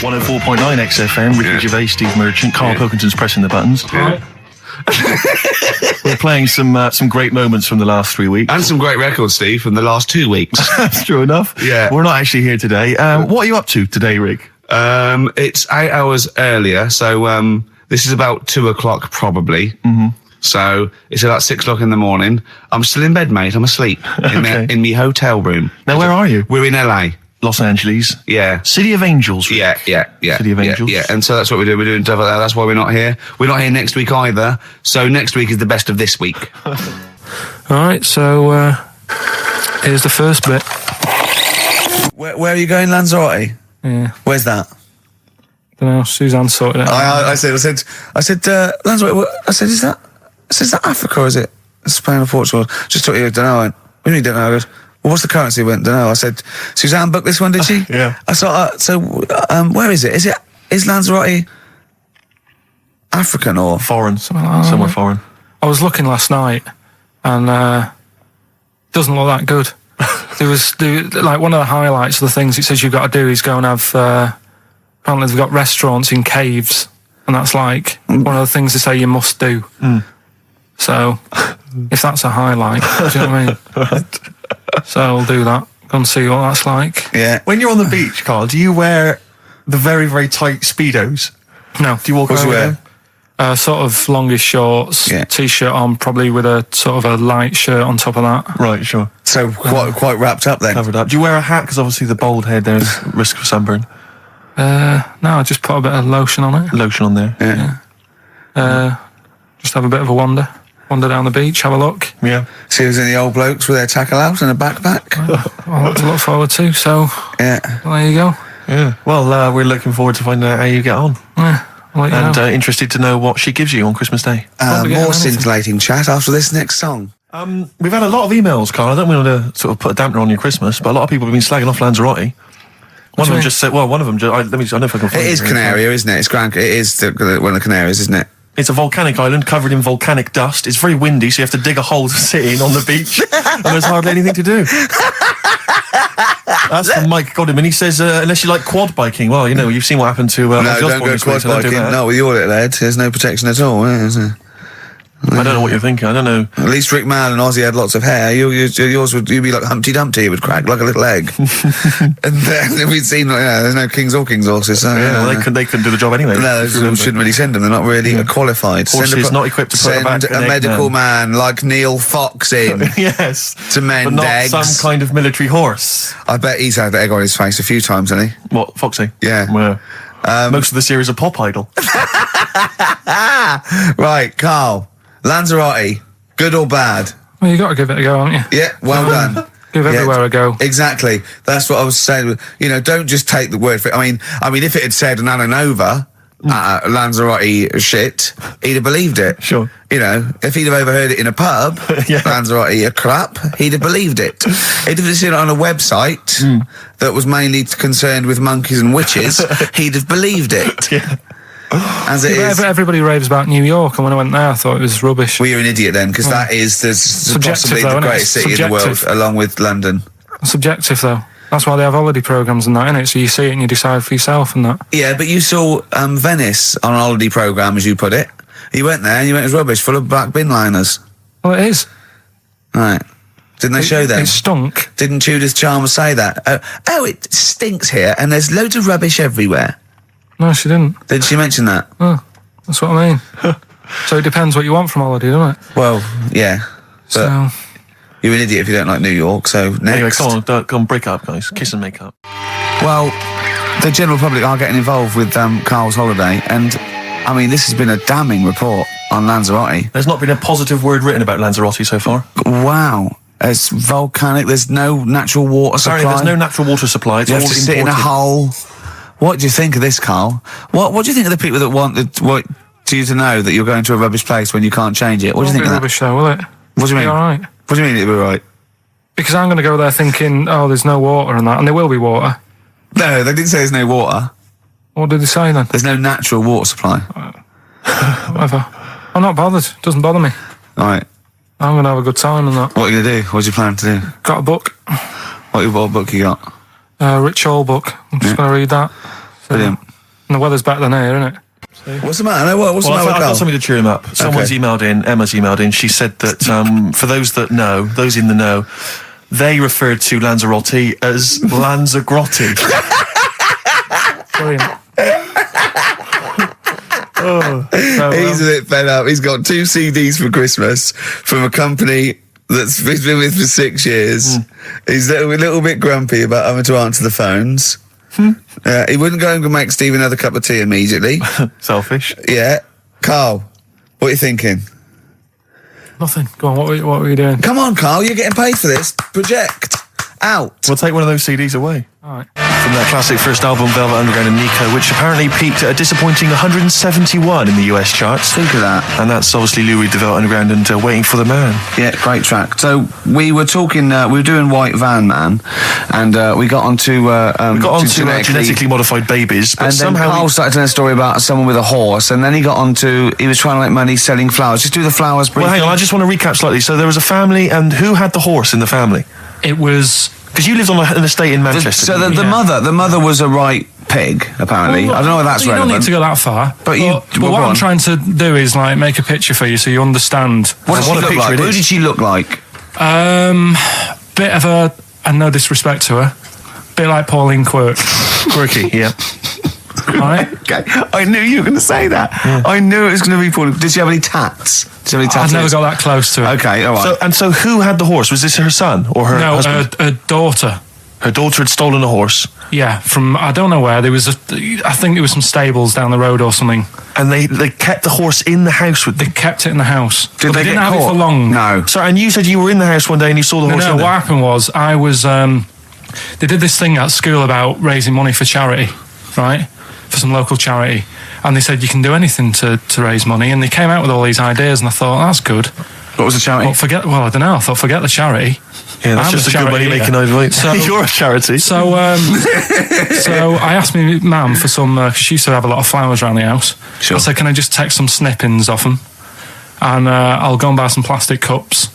104.9 XFM, Ricky Gervais, Steve Merchant, Karl Pilkington's pressing the buttons. Yeah. We're playing some great moments from the last 3 weeks. And some great records, Steve, from the last 2 weeks. That's true enough. Yeah. We're not actually here today. What are you up to today, Rick? It's 8 hours earlier, so this is about 2 o'clock probably. Mm-hmm. So it's about 6 o'clock in the morning. I'm still in bed, mate. I'm asleep in my hotel room. Now, where are you? We're in LA. Los Angeles. Yeah. City of Angels. Rick. Yeah. City of Angels. Yeah. And so that's what we're doing. We're doing stuff like that. That's why we're not here. We're not here next week either. So next week is the best of this week. All right, so here's the first bit. Where are you going, Lanzarote? Yeah. Where's that? Don't know. Suzanne sorted it out. I said, Lanzarote. I said, is that Africa or is it Spain or Portugal? Just thought you don't know. I went, what do you mean don't know? I goes, well, what's the currency? I went, don't know. I said, Suzanne booked this one, did she? Yeah. I thought, where is it? Is Lanzarote African or Foreign. Somewhere foreign. I was looking last night, and doesn't look that good. There was like one of the highlights of the things it says you've got to do is go and have. Apparently, they've got restaurants in caves, and that's like one of the things they say you must do. Mm. So, if that's a highlight, do you know what I mean? Right. So I'll do that. Go and see what that's like. Yeah. When you're on the beach, Carl, do you wear the very, very tight Speedos? No. Do you walk around with them? Sort of longish shorts, t-shirt on, probably with a sort of a light shirt on top of that. Right, sure. So quite wrapped up then. Covered up. Do you wear a hat? Because obviously the bald head there's risk of sunburn. No, I just put a bit of lotion on it. Lotion on there. Yeah. Just have a bit of a wander down the beach, have a look. Yeah. See if there's any old blokes with their tackle out and a backpack. A lot to look forward to. So yeah. There you go. Yeah. Well, we're looking forward to finding out how you get on. Yeah. And interested to know what she gives you on Christmas Day. More scintillating chat after this next song. We've had a lot of emails, Carl. I don't want to sort of put a dampener on your Christmas, but a lot of people have been slagging off Lanzarote. One of them just said, well, one of them, I don't know if I can find it. It is Canaria, isn't it? It is one of the Canaries, isn't it? It's a volcanic island covered in volcanic dust. It's very windy, so you have to dig a hole to sit in on the beach, and there's hardly anything to do. That's from Mike Godham, he says, unless you like quad biking, well, you know, you've seen what happened to no, don't go quad biking. No, with your little head, there's no protection at all, is there? I don't know what you're thinking. I don't know. At least Rick Mann and Ozzy had lots of hair. Yours would be like Humpty Dumpty. It would crack like a little egg. And then we'd seen there's no kings or king's horses. So, well, they couldn't do the job anyway. No, we shouldn't really send them. They're not really qualified. Horses not equipped to put send a medical man like Neil Fox in. Yes, to mend but not eggs. Some kind of military horse. I bet he's had egg on his face a few times, hasn't he? What, Foxy? Yeah. Well, most of the series are Pop Idol. Right, Carl. Lanzarote, good or bad? Well, you got to give it a go, haven't you? Yeah, well done. Give everywhere a go. Exactly. That's what I was saying. You know, don't just take the word for it. I mean, if it had said an Ananova, Lanzarote shit, he'd have believed it. Sure. You know, if he'd have overheard it in a pub, Lanzarote a crap, he'd have believed it. He'd have seen it on a website that was mainly concerned with monkeys and witches, he'd have believed it. Yeah. As it is. Everybody raves about New York, and when I went there, I thought it was rubbish. Well, you're an idiot then, because that is possibly the greatest city in the world, along with London. Subjective, though. That's why they have holiday programmes and that, innit? So you see it and you decide for yourself and that. Yeah, but you saw Venice on a holiday programme, as you put it. You went there and you went, it was rubbish, full of black bin liners. Well, it is. Right. Didn't they show them? It stunk. Didn't Judith Chalmers say that? Oh, it stinks here, and there's loads of rubbish everywhere. No, she didn't. Did she mention that? Oh, that's what I mean. So it depends what you want from holiday, doesn't it? Well, yeah. So you're an idiot if you don't like New York, so next. Anyway, go on, break up, guys. Kiss and make up. Well, the general public are getting involved with Carl's holiday, and, I mean, this has been a damning report on Lanzarote. There's not been a positive word written about Lanzarote so far. Wow. It's volcanic, there's no natural water supply. Sorry, there's no natural water supply. It's you all have to imported. sit in a hole. What do you think of this, Carl? What do you think of the people that want you to know that you're going to a rubbish place when you can't change it? What do you think of that? Rubbish though, will it? What do you mean? All right. What do you mean it'll be right? Because I'm going to go there thinking, oh, there's no water and that, and there will be water. No, they didn't say there's no water. What did they say then? There's no natural water supply. Whatever. I'm not bothered. Doesn't bother me. All right. I'm going to have a good time and that. What are you going to do? What's your plan to do? Got a book. What book you got? Rich Hall book. I'm just going to read that. So, Brilliant. And the weather's better than here, isn't it? What's the matter? What's the matter I've with got Carl? something to cheer him up. Someone's emailed in, Emma's emailed in, she said that for those that know, those in the know, they referred to Lanzarote as Lanzagrotte. Brilliant. He's a bit fed up. He's got 2 CDs for Christmas from a company that's been with for 6 years. He's a little bit grumpy about having to answer the phones. He wouldn't go and make Steve another cup of tea immediately. Selfish. Yeah. Carl, what are you thinking? Nothing. Go on, what were you doing? Come on, Carl, you're getting paid for this. Project. Out. We'll take one of those CDs away. All right. From their classic first album, Velvet Underground and Nico, which apparently peaked at a disappointing 171 in the US charts. Think of that. And that's obviously Louis de Velvet Underground and Waiting for the Man. Yeah, great track. So we were talking, we were doing White Van Man, and we got onto genetically modified babies, but and then somehow Carl started telling a story about someone with a horse, and then he got onto, he was trying to make money selling flowers. Just do the flowers briefly. Well, hang on, I just want to recap slightly. So there was a family, and who had the horse in the family? It was... Because you lived on an estate in Manchester. So didn't you? the mother was a right pig, apparently. Well, I don't know if that's you relevant. don't need to go that far. But what go I'm on. trying to do is like make a picture for you so you understand. What did she What a look picture like? it Who is. did she look like? Bit of a, and no disrespect to her, bit like Pauline Quirk. Quirky, yeah. Right? Okay, I knew you were going to say that. Yeah. I knew it was going to be Pauline. Did she have any tats? Did she have any I've tattoos? never got that close to her. Okay, all right. So who had the horse? Was this her son or her No, husband? her daughter. Her daughter had stolen a horse, Yeah, from I don't know where. There was I think there was some stables down the road or something. and they kept the horse in the house with They them. kept it in the house. Did But they didn't get have caught? it for long. No. Sorry, and you said you were in the house one day and you saw the horse No, in what there. happened was I was. They did this thing at school about raising money for charity, right? For some local charity, and they said you can do anything to raise money, and they came out with all these ideas, and I thought that's good. What was the charity? Well, I don't know. I thought forget the charity. Yeah, that's I'm just a a good charity money making eater. idea. So- You're a charity. So, so I asked my mum for some. She used to have a lot of flowers around the house. Sure. I said, "Can I just take some snippings off them, and I'll go and buy some plastic cups,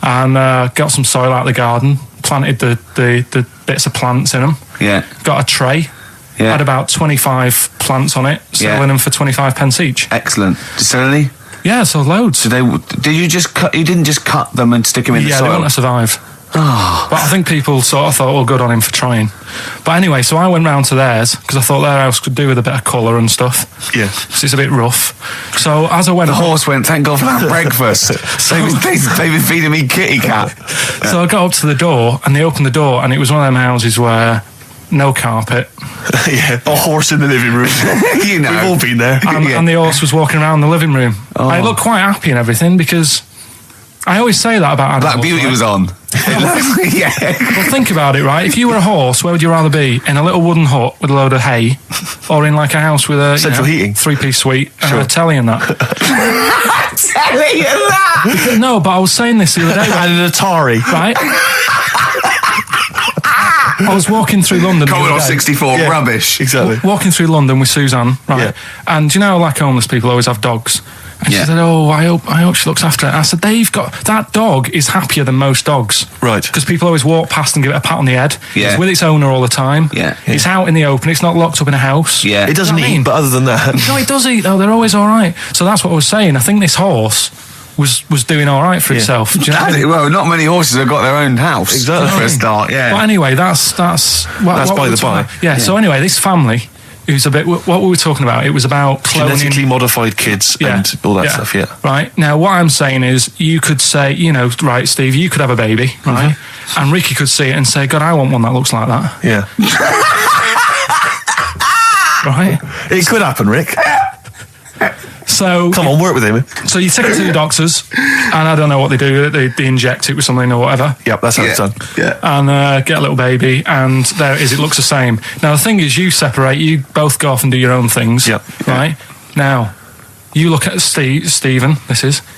and got some soil out of the garden, planted the bits of plants in them, Yeah. got a tray, Yeah. had about 25 plants on it, selling Yeah. them for 25 pence each. Excellent. Did you sell any? Yeah, so loads. Did you just cut? You didn't just cut them and stick them in the Yeah, they soil. want to survive. Oh. But I think people sort of thought, well, good on him for trying. But anyway, so I went round to theirs because I thought their house could do with a bit of colour and stuff. Yeah. Because it's a bit rough. So as I went, The horse went, thank God for that breakfast. They've been feeding me kitty cat. so I got up to the door and they opened the door and it was one of them houses where no carpet Yeah, a horse in the living room. You know. We've all been there. and the horse was walking around the living room. Oh. I looked quite happy and everything because I always say that about animals. Black Beauty right? was on. Yeah. Well, think about it, right? If you were a horse, where would you rather be? In a little wooden hut with a load of hay, or in like a house with a Central heating. 3-piece suite and Sure. a telly and that? Telling you that. No, but I was saying this the other day, And an Atari. right? I was walking through London. the Commodore other day. 64, Yeah. rubbish. Exactly. Walking through London with Suzanne, right? Yeah. And you know, like homeless people always have dogs. And Yeah. she said, "Oh, I hope she looks after it." I said, "They've got that dog is happier than most dogs, Right. Because people always walk past and give it a pat on the head. Yeah. It's with its owner all the time. Yeah. It's out in the open. It's not locked up in a house. Yeah. It doesn't You know what I eat, mean? but other than that, No, it does eat though. They're always all right. So that's what I was saying. I think this horse was doing all right for Yeah. itself. Do you know what I mean? Well, not many horses have got their own house. Exactly. For a start, yeah. But anyway, that's That's what by we the were talking by. about. Yeah. So anyway, this family, who's a bit. What we were talking about, it was about cloning. genetically modified kids and all that stuff, yeah. Right. Now, what I'm saying is, you could say, you know, right, Steve, you could have a baby, right? Mm-hmm. And Ricky could see it and say, God, I want one that looks like that, Yeah. right? It could happen, Rick. So Come on, work with him. So you take it to the doctors, and I don't know what they do. They inject it with something or whatever. Yep, that's how it's done. Yeah. And get a little baby, and there it is. It looks the same. Now the thing is, you separate. You both go off and do your own things. Yep. Right. Now, you look at Stephen.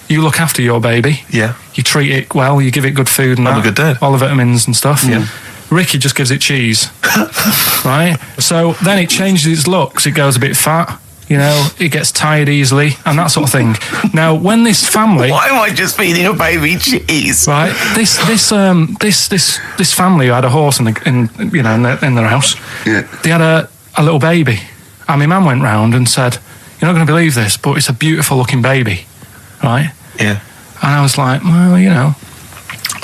You look after your baby. Yeah. You treat it well. You give it good food and I'm a that, good dad. all the vitamins and stuff. Yeah. Ricky just gives it cheese. Right. So then it changes its looks. It goes a bit fat. You know, it gets tired easily and that sort of thing. Now, when this family, Why am I just feeding a baby cheese? right, this family who had a horse in their house, Yeah. they had a little baby, And my man went round and said, "You're not going to believe this, but it's a beautiful looking baby," right? Yeah. And I was like, well, you know.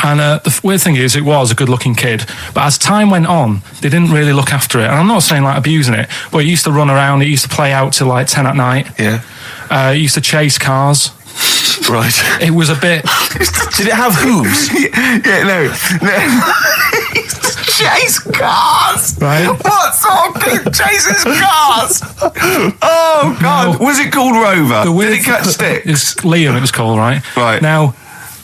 And the weird thing is, it was a good-looking kid. But as time went on, they didn't really look after it. And I'm not saying, like, abusing it, but it used to run around. It used to play out till, like, 10 at night. Yeah. It used to chase cars. Right. It was a bit... Did it have hooves? Yeah, no. Chase cars. Right. What sort of kid chases cars? Oh God! No. Was it called Rover? The weird Did it catch sticks? It's Liam, it was called, right? Right. Now,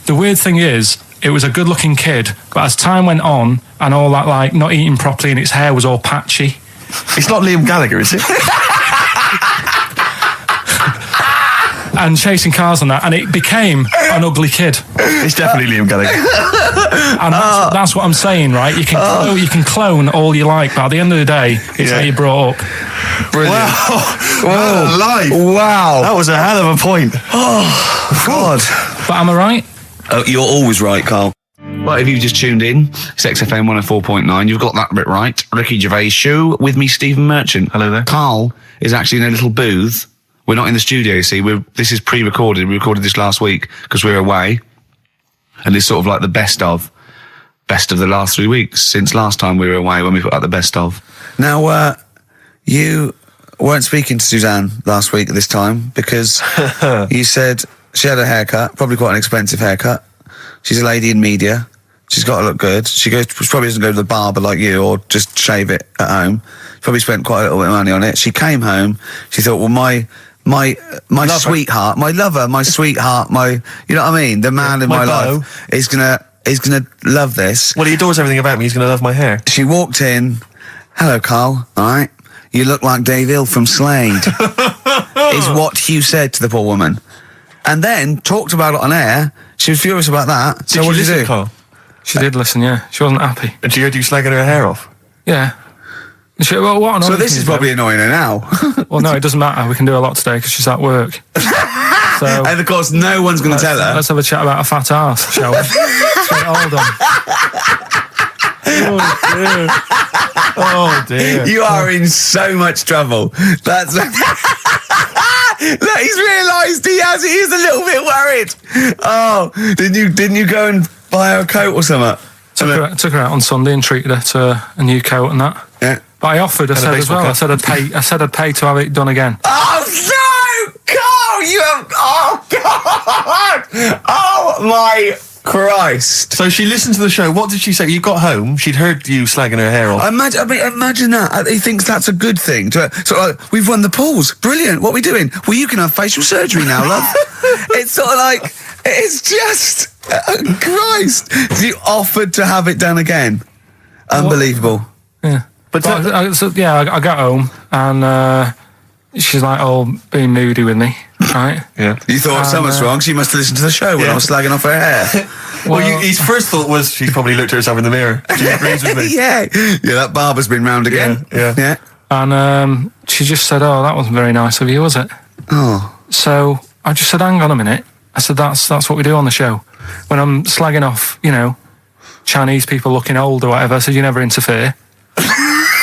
the weird thing is, it was a good-looking kid, but as time went on, and all that, like, not eating properly, and its hair was all patchy. It's not Liam Gallagher, is it? And chasing cars and that, and it became an ugly kid. It's definitely Liam Gallagher. And that's what I'm saying, right? You can clone all you like, but at the end of the day, it's how you brought up. Brilliant. Wow. Life. Wow! That was a hell of a point. Oh God! But am I right? Oh, you're always right, Carl. Well, if you've just tuned in, it's XFM 104.9. You've got that bit right. Ricky Gervais show with me, Stephen Merchant. Hello there. Carl is actually in a little booth. We're not in the studio, you see. This is pre-recorded. We recorded this last week because we're away. And it's sort of like the best of the last 3 weeks since last time we were away when we put out the best of. Now, you weren't speaking to Suzanne last week at this time because you said she had a haircut, probably quite an expensive haircut. She's a lady in media. She's got to look good. She probably doesn't go to the barber like you or just shave it at home. She probably spent quite a little bit of money on it. She came home. She thought, well, my sweetheart, my lover, my sweetheart, you know what I mean? The man in my life is gonna love this. Well, he adores everything about me. He's going to love my hair. She walked in. Hello, Carl. All right. You look like Dave Hill from Slade. Is what Hugh said to the poor woman. And then talked about it on air. She was furious about that. So what did you do? Carl? She did listen, yeah. She wasn't happy. And she heard you slagging her hair off? Yeah. She, well, what So this is probably annoying her now. Well, no, it doesn't matter. We can do a lot today because she's at work. So And of course, no one's going to tell her. let's have a chat about a fat arse, shall we? Let's get it all done. Oh, dear. You are in so much trouble. That's. Look, he's realised he is a little bit worried. Oh, didn't you go and buy her a coat or something? Took her out on Sunday and treated her to a new coat and that. Yeah. But I offered, I said as well, I said I'd pay to have it done again. Oh no, Carl! You have. Oh God! Oh my Christ! So she listened to the show. What did she say? You got home. She'd heard you slagging her hair off. Imagine that. He thinks that's a good thing. We've won the pools. Brilliant. What are we doing? Well, you can have facial surgery now, love. It's sort of like, it's just, Christ. You offered to have it done again. Unbelievable. Yeah. But I got home and she's like, being moody with me, right? Yeah. You thought something's wrong. She must have listened to the show when I was slagging off her hair. Well, his first thought was she's probably looked at herself in the mirror. She agrees with me. Yeah, that barber's been round again. Yeah. And she just said, that wasn't very nice of you, was it? Oh. So I just said, hang on a minute. I said, that's what we do on the show. When I'm slagging off, Chinese people looking old or whatever, I said, you never interfere.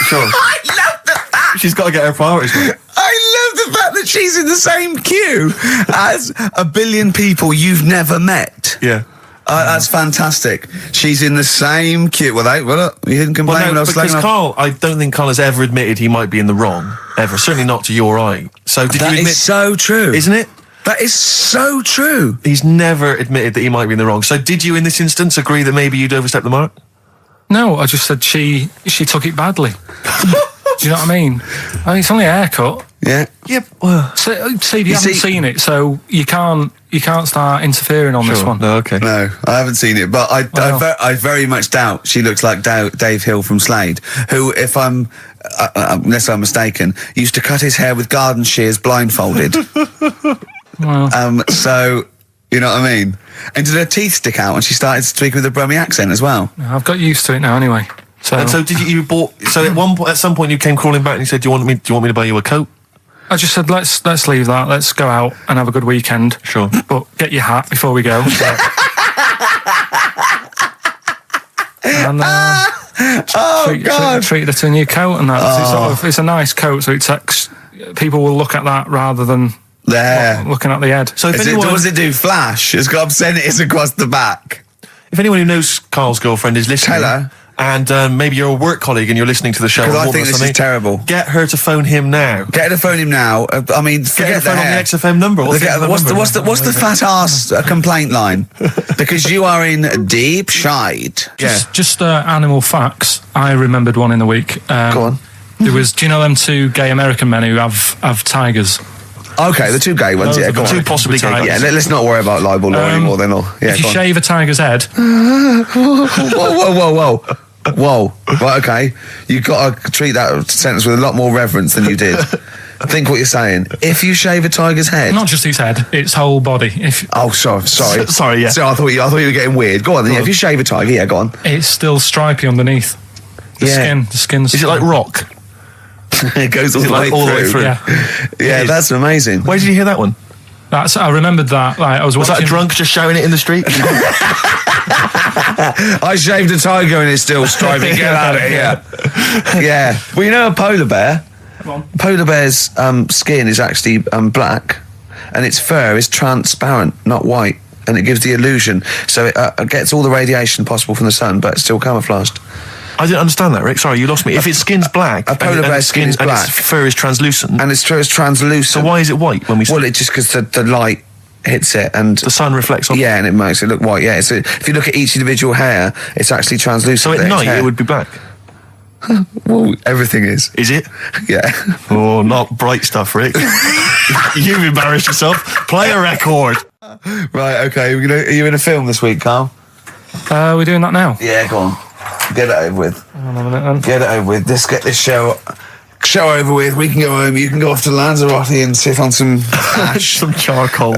Sure. I love the fact. She's got to get her priorities right. I love the fact that she's in the same queue as a billion people you've never met. Yeah. That's fantastic. She's in the same queue. Well, you didn't complain when I was because slagging off. I don't think Carl has ever admitted he might be in the wrong, ever. Certainly not to your eye. So did you admit... That is so true. Isn't it? That is so true. He's never admitted that he might be in the wrong. So did you, in this instance, agree that maybe you'd overstepped the mark? No, I just said she took it badly. Do you know what I mean? It's only a haircut. Yeah. Yep. Well, Steve, you haven't seen it, so you can't start interfering on this one. No, okay. No, I haven't seen it, but I very much doubt she looks like Dave Hill from Slade, who, if unless I'm mistaken, used to cut his hair with garden shears blindfolded. Well. So, you know what I mean? And did her teeth stick out when she started speaking with a Brummie accent as well? I've got used to it now anyway. So, and so did you bought? So at some point you came crawling back and you said, "Do you want me to buy you a coat?" I just said, "Let's leave that. Let's go out and have a good weekend." Sure, but get your hat before we go. And God! treated her to a new coat, and that it's a nice coat, so it takes people will look at that rather than looking at the head. So if What anyone, does it do? Flash? It's got obscenities across the back. if anyone who knows Carl's girlfriend is listening, Tell her. and maybe you're a work colleague and you're listening to the show, Because or I what think or this is something, terrible. Get her to phone him now. Get her to phone him now. I mean, Get forget her the phone on the hair. XFM number. What's the fat ass complaint line? Because you are in deep shite. Just animal facts. I remembered one in the week. Go on. There was, do you know them two gay American men who have tigers? Okay, the two gay ones. Those Yeah, are go the on. two possibly gay Yeah, guys. let's not worry about libel law anymore. Then, yeah, If you go on. shave a tiger's head, Whoa. Right, okay. You've got to treat that sentence with a lot more reverence than you did. Think what you're saying. If you shave a tiger's head. not just his head, its whole body. Oh, sorry. Sorry, yeah. So I thought you were getting weird. Go on then. Yeah, if you shave a tiger, yeah, go on. It's still stripy underneath. The skin's. Is it like rock? It goes all Is it the like all the way through? Yeah. Yeah, that's amazing. Where did you hear that one? I remembered that. Like, I was Was watching. that a drunk just shouting it in the street? I shaved a tiger and it's still stripy. Get out of here. Yeah. Well, you know a polar bear? Polar bear's skin is actually black, and its fur is transparent, not white, and it gives the illusion. So it gets all the radiation possible from the sun, but it's still camouflaged. I didn't understand that, Rick. Sorry, you lost me. If its skin's black, a polar and bear's its skin is and black. its fur is translucent, And it's translucent. so why is it white when we see Well, it's just because the light hits it and the sun reflects on? yeah, and it makes it look white. Yeah, so if you look at each individual hair, it's actually translucent. So at Its night hair. it would be black. Well, everything is. Is it? Yeah. Oh, not bright stuff, Rick. You've embarrassed yourself. Play a record. Right. Okay. Are you in a film this week, Carl? We're doing that now. Yeah. Go on. Get it over with. Hang on a minute then. Get it over with. Let's get this show over with. We can go home. You can go off to Lanzarote and sit on some ash. Some charcoal.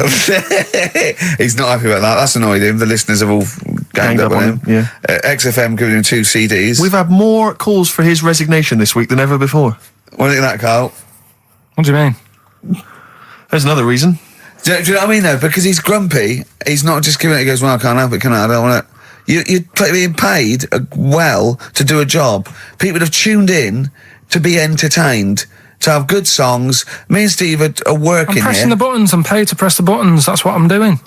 He's not happy about that. That's annoyed him. The listeners have all ganged up on him. Yeah. XFM giving him 2 CDs. We've had more calls for his resignation this week than ever before. What do you think of that, Carl? What do you mean? There's another reason. Do you know what I mean, though? Because he's grumpy. He's not just giving it. He goes, well, I can't help it, can I? I don't want it. You're being paid well to do a job. People have tuned in to be entertained, to have good songs. Me and Steve are working I'm pressing here. the buttons. I'm paid to press the buttons. That's what I'm doing.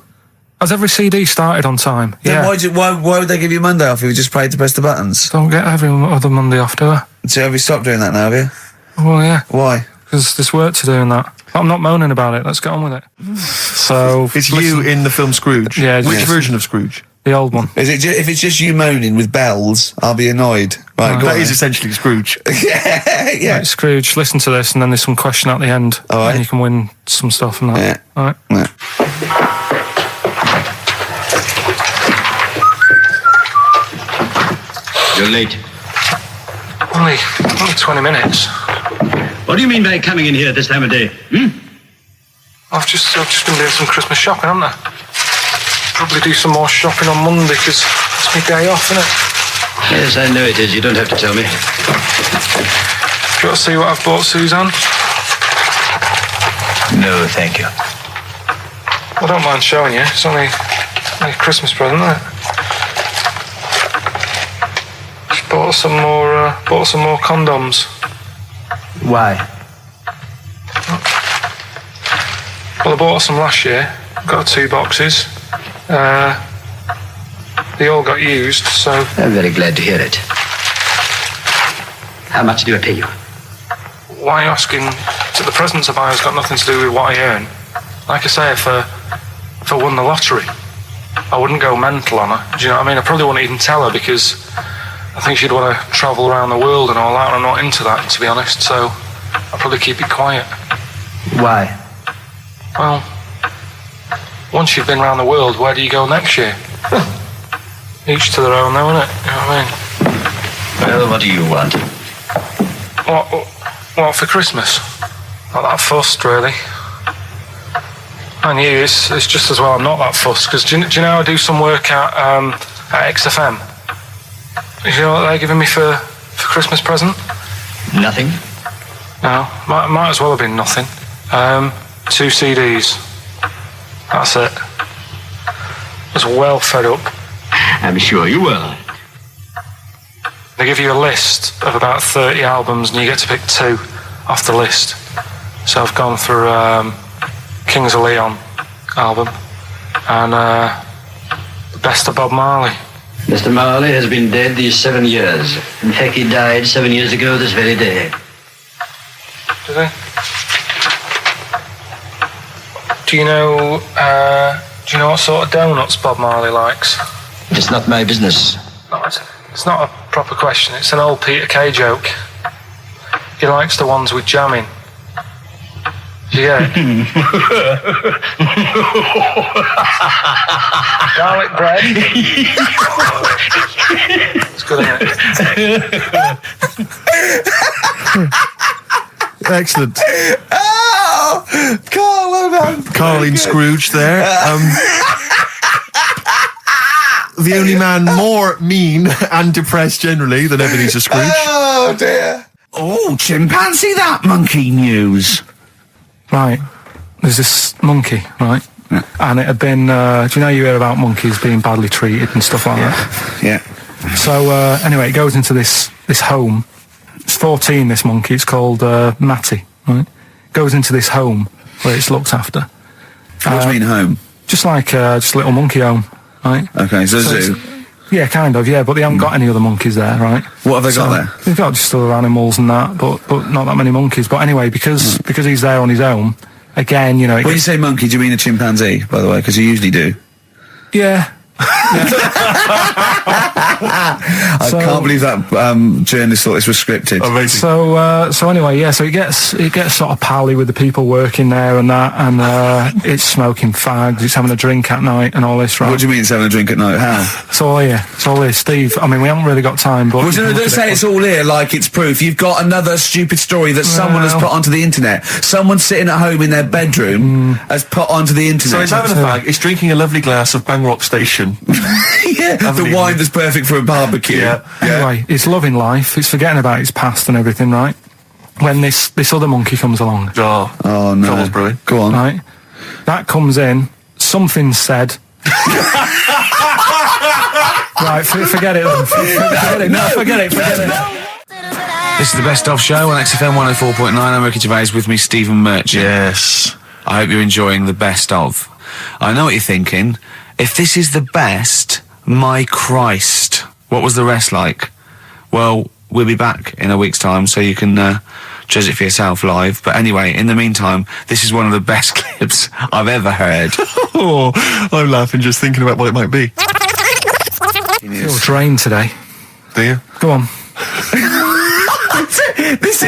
Has every CD started on time? Then why would they give you Monday off if you just paid to press the buttons? Don't get every other Monday off, do I? So have you stopped doing that now, have you? Well, yeah. Why? Because there's work to do in that. I'm not moaning about it. Let's get on with it. So It's you in the film Scrooge. Yeah, Which yes. version of Scrooge? the old one. Is it if it's just you moaning with bells, I'll be annoyed. Right, go That on is then. essentially Scrooge. yeah. Right, Scrooge, listen to this, and then there's some question at the end, All right. and you can win some stuff and that. Yeah. All right. Yeah. You're late. Only 20 minutes. What do you mean by coming in here at this time of day? I've just been doing some Christmas shopping, haven't I? Probably do some more shopping on Monday because it's my day off, isn't it? Yes, I know it is. You don't have to tell me. Do you want to see what I've bought, Suzanne? No, thank you. I don't mind showing you. It's only a Christmas present, isn't it? Just bought some more condoms. Why? Well, I bought some last year. Got 2 boxes. They all got used, so I'm very glad to hear it. How much do I pay you? why are you asking? So the presents I buy has got nothing to do with what I earn. Like I say, if I won the lottery, I wouldn't go mental on her. Do you know what I mean? I probably wouldn't even tell her because I think she'd want to travel around the world and all that, and I'm not into that, to be honest, so I'd probably keep it quiet. Why? Well, once you've been around the world, where do you go next year? Each to their own, though, innit? You know what I mean? Well, what do you want? What for Christmas? Not that fussed, really. And you, it's just as well I'm not that fussed, because do you know I do some work at XFM? Do you know what they're giving me for Christmas present? Nothing? No, might as well have been nothing. 2 CDs. That's it. I was well fed up. I'm sure you will. They give you a list of about 30 albums and you get to pick 2 off the list. So I've gone for Kings of Leon album and the best of Bob Marley. Mr. Marley has been dead these 7 years. In fact, he died 7 years ago this very day. Did he? Do you know what sort of donuts Bob Marley likes? It's not my business. No, it's not a proper question. It's an old Peter Kay joke. He likes the ones with jam in. Yeah. Garlic bread. It's good, isn't it? Excellent. Oh, Carl, well done. Carl in Scrooge there. The only man more mean and depressed generally than Ebenezer Scrooge. Oh, dear. Oh, chimpanzee that monkey news. Right. There's this monkey, right? Yeah. And it had been, do you know you hear about monkeys being badly treated and stuff like that? Yeah. So, anyway, it goes into this home. It's 14, this monkey. It's called Matty, right? Goes into this home where it's looked after. What do you mean home? Just like, just a little monkey home, right? Okay, so zoo. Yeah, kind of, yeah, but they haven't got any other monkeys there, right? What have they got there? They've got just other animals and that, but not that many monkeys. But anyway, because he's there on his own, again, you know... When you say monkey, do you mean a chimpanzee, by the way? Because you usually do. Yeah. I can't believe that journalist thought this was scripted. Amazing. So anyway, yeah. So it gets sort of pally with the people working there and that, and it's smoking fags. It's having a drink at night and all this, right? What do you mean it's having a drink at night? How? It's all here. It's all here, Steve. I mean, we haven't really got time, but Well, don't say it's all here like it's proof. You've got another stupid story that someone has put onto the internet. Someone sitting at home in their bedroom has put onto the internet. So he's having a fag, he's drinking a lovely glass of Bang Rock Station. Yeah, the wine that's perfect for a barbecue. Yeah. Anyway, it's loving life. It's forgetting about its past and everything, right? When this other monkey comes along, Oh no. Trouble's brewing. Go on. right? That comes in. Something said. Right, forget it then. Forget it. No, forget it. This is the Best Of Show on XFM 104.9. I'm Ricky Gervais, with me, Stephen Merchant. Yes. I hope you're enjoying the Best Of. I know what you're thinking. If this is the best, my Christ, what was the rest like? Well, we'll be back in a week's time, so you can judge it for yourself live. But anyway, in the meantime, this is one of the best clips I've ever heard. Oh, I'm laughing just thinking about what it might be. Feel drained today. Do you? Go on. This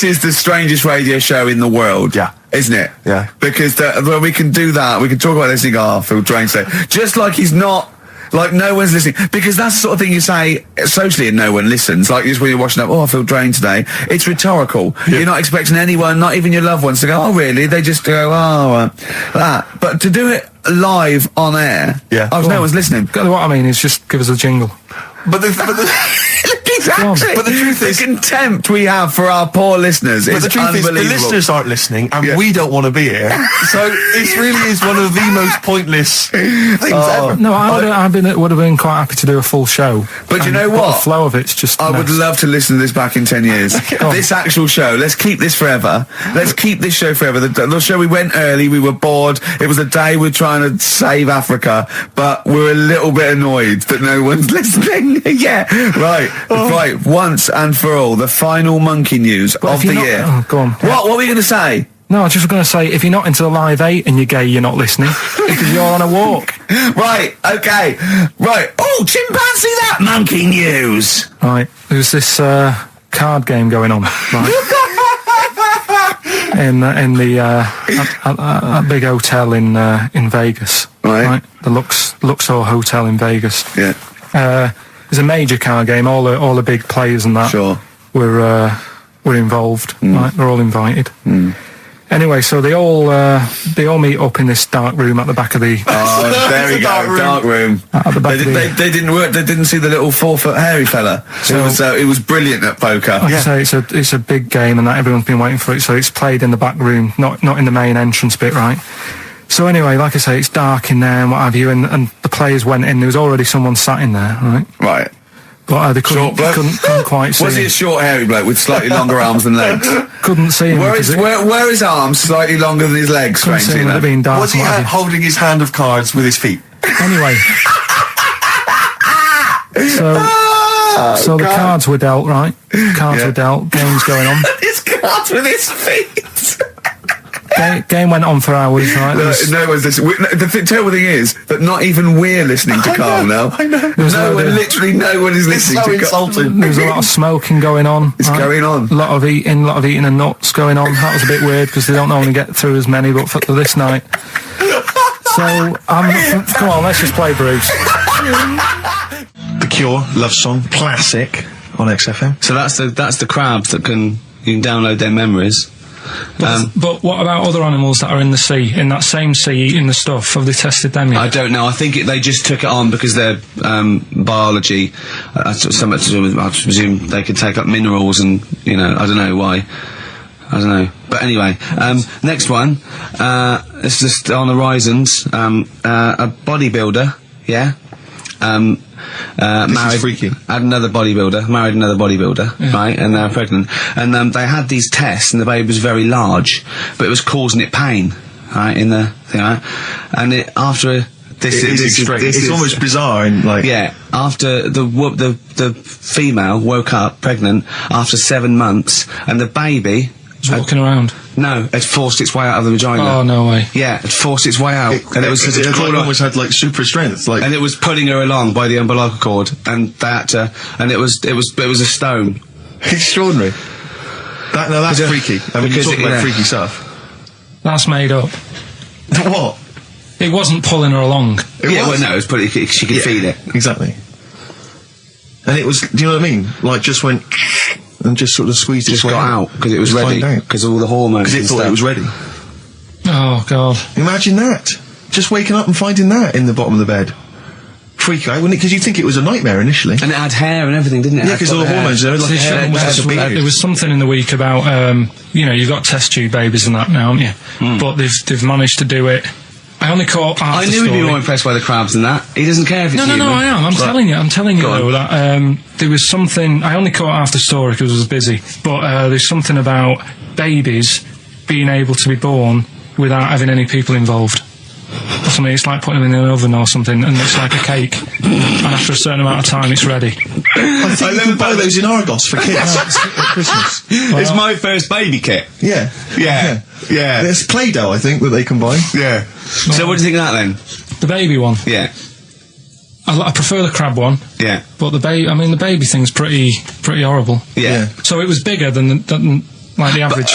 is the strangest radio show in the world. Yeah. Isn't it? Yeah. Because when we can do that, we can talk about this and go, oh, I feel drained today. Just like he's not, like no one's listening. Because that's the sort of thing you say socially and no one listens. Like just when you're watching up, oh, I feel drained today. It's rhetorical. Yeah. You're not expecting anyone, not even your loved ones, to go, oh, really? They just go, oh, that. But to do it live on air, no one's listening. What I mean is just give us a jingle. But the Exactly. But the truth is, the contempt we have for our poor listeners is unbelievable. The listeners aren't listening, and we don't want to be here. So it really is one of the most pointless things ever. No, would have been quite happy to do a full show. But you know what? The flow of it's just. I would love to listen to this back in 10 years. This actual show. Let's keep this forever. Let's keep this show forever. The show, we went early. We were bored. It was a day we're trying to save Africa, but we're a little bit annoyed that no one's listening. Yeah, right. Right, once and for all, the final monkey news of the year. Oh, go on. What were we going to say? No, I was just going to say, if you're not into the Live 8 and you're gay, you're not listening, because you're on a walk. Right, okay. Right. Oh, chimpanzee that monkey news. Right, there's this card game going on, right? in the a big hotel in Vegas. Right. The Luxor Hotel in Vegas. Yeah. There's a major card game. All the big players and that were involved. Right, they're all invited. Anyway, so they all meet up in this dark room at the back of the. Oh, there we go, dark room. At the back they didn't work. They didn't see the little 4-foot hairy fella. It was brilliant at poker. Like I say, it's a big game, and that everyone's been waiting for it. So it's played in the back room, not in the main entrance bit, right? So anyway, like I say, it's dark in there and what have you, and the players went in. There was already someone sat in there, right? Right. But they couldn't quite see Was he him. a short, hairy bloke with slightly longer arms than legs? Couldn't see him. Were because his arms slightly longer than his legs, couldn't see strangely him with it enough? being dark. Was he and what have holding his hand of cards with his feet? you. Anyway. So the cards were dealt, right? Cards were dealt. Game's going on. His cards with his feet. Game went on for hours, right? No one's listening. The terrible thing is that not even we're listening to Carl now. I know. Literally no one is listening so to Carl. insulting. There was a lot of smoking going on. It's going on. A lot of eating and nuts going on. That was a bit weird because they don't normally get through as many, but for this night. So, come on, let's just play Bruce. The Cure, Love Song, classic on XFM. So that's the crabs that you can download their memories. But what about other animals that are in the sea, in that same sea, eating the stuff? Have they tested them yet? I don't know. I think they just took it on because their biology, so much to do with, I presume they could take up minerals and, I don't know why. I don't know. But anyway, next one, it's just on the horizons, a bodybuilder, yeah? Married, freaky. married another bodybuilder, right, and they're pregnant, and they had these tests, and the baby was very large, but it was causing it pain, right, in the thing, right? And It's almost bizarre and after the female woke up pregnant after 7 months, and the baby was walking around. No, it forced its way out of the vagina. Oh, no way. Yeah, it forced its way out, and it almost had super strength, and it was pulling her along by the umbilical cord, and and it was a stone. Extraordinary. That's freaky. I mean, you're talking about freaky stuff. That's made up. What? It wasn't pulling her along. It was pulling. She could feel it. Exactly. And it was. Do you know what I mean? Like just went and just sort of squeezed its way got out because it was ready. Because all the hormones. Because it thought it was ready. Oh God! Imagine that. Just waking up and finding that in the bottom of the bed. Freak out, wouldn't it? Because you'd think it was a nightmare initially. And it had hair and everything, didn't it? Yeah, because all the hormones. There was like hair, almost like a beard. There was something in the week about you've got test tube babies and that now, haven't you? But they've managed to do it. I only caught half I the knew story. he'd be more impressed by the crabs than that. He doesn't care if it's human. No, I am. I'm telling you though that there was something. I only caught half the story because I was busy. But there's something about babies being able to be born without having any people involved. Or something. It's like putting them in an oven or something, and it's like a cake. And after a certain amount of time, it's ready. I think you can buy those in Argos for kids at Christmas. It's my first baby kit. Yeah. There's Play-Doh, I think, that they can buy. Yeah. So what do you think of that then? The baby one. Yeah. I prefer the crab one. Yeah. But the baby thing's pretty horrible. Yeah. So it was bigger than like the average.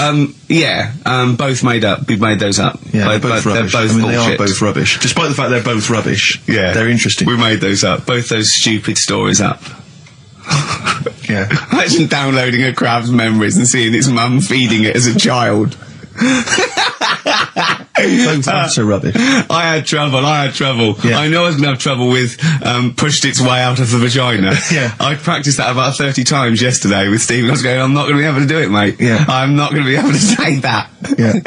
Both made up. We made those up. Yeah, they're both rubbish. They're both they are bullshit. both rubbish. Despite the fact they're both rubbish. Yeah. They're interesting. We made those up. Both those stupid stories up. Yeah. Imagine downloading a crab's memories and seeing its mum feeding it as a child. Both are rubbish. I had trouble. Yeah. I know I was going to have trouble with pushed its way out of the vagina. Yeah. I practiced that about 30 times yesterday with Stephen. I was going, I'm not going to be able to do it, mate. Yeah. I'm not going to be able to say that. Yeah.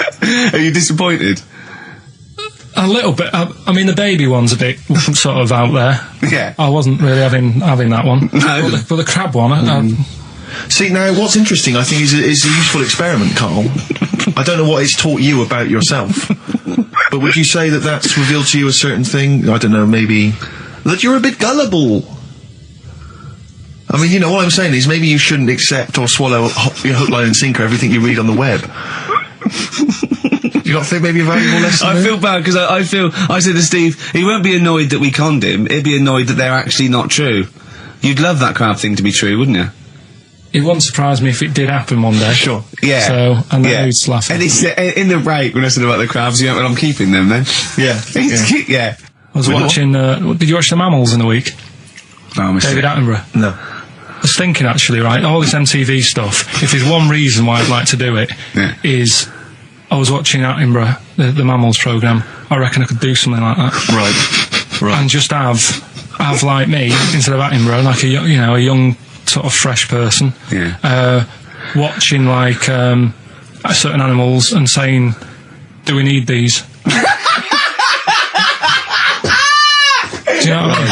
Are you disappointed? A little bit. I mean, the baby one's a bit sort of out there. Yeah. I wasn't really having that one. No. But the crab one, See, now, what's interesting, I think, is a useful experiment, Carl. I don't know what it's taught you about yourself. But would you say that that's revealed to you a certain thing? I don't know, maybe that you're a bit gullible. I mean, what I'm saying is maybe you shouldn't accept or swallow hook, line and sinker everything you read on the web. Do you not think maybe a valuable lesson I feel bad because I said to Steve, he won't be annoyed that we conned him, he'd be annoyed that they're actually not true. You'd love that crab thing to be true, wouldn't you? it wouldn't surprise me if it did happen one day. Sure. Yeah. So, and then who's laughing? And he said, in the break, when I said about the crabs, well, I'm keeping them then. Yeah. Yeah. I was watching, did you watch The Mammals in the week? Oh, David Attenborough? No. I was thinking, actually, right, all this MTV stuff, if there's one reason why I'd like to do it, is I was watching Attenborough, the Mammals programme. I reckon I could do something like that. Right. And just have like me, instead of Attenborough, like a young sort of fresh person, watching like certain animals and saying, do we need these? Do you know what I mean?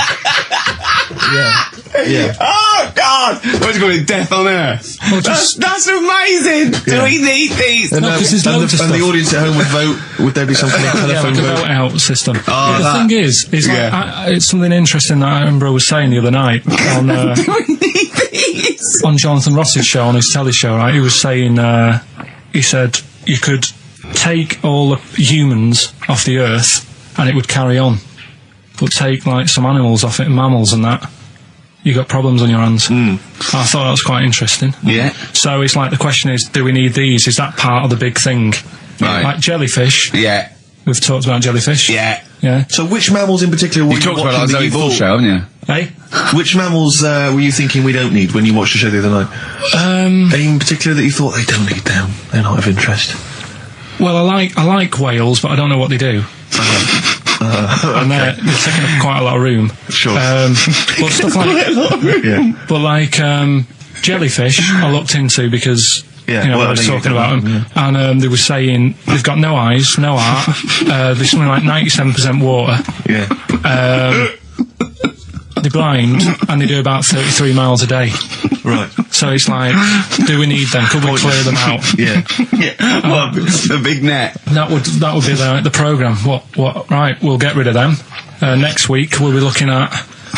Yeah. Oh, God! What's it called? Death on Earth. Well, That's amazing! Do we need these? And, No, 'cause there's loads of and the stuff. audience at home would vote. Would there be something like Yeah, telephone like a vote? vote out system. that- The thing is like, Yeah. it's something interesting that Attenborough was saying the other night on Do we need these? on Jonathan Ross's show, on his telly show, right? He was saying, he said you could take all the humans off the earth and it would carry on, but take like some animals off it, mammals and that, you got problems on your hands. I thought that was quite interesting. Yeah. So it's like the question is, do we need these? Is that part of the big thing? Right. Like jellyfish. Yeah. We've talked about jellyfish. Yeah. Yeah. So which mammals in particular were You talked about watching that that you Zoe Ball thought- show, haven't you? Hey? Which mammals were you thinking we don't need when you watched the show the other night? Any in particular that you thought they don't need them? They're not of interest. Well, I like whales, but I don't know what they do. And they're taking up quite a lot of room. Sure. But stuff like, Yeah. but like jellyfish, I looked into because Yeah, you know, well, I was there you talking go. about them, and they were saying they've got no eyes, no heart. There's something like 97% water. Yeah. They're blind, and they do about 33 miles a day. Right. So it's like, do we need them? Could we clear them out? Yeah. Yeah. Well, the big net. That would be the program. What? Right, we'll get rid of them. Next week we'll be looking at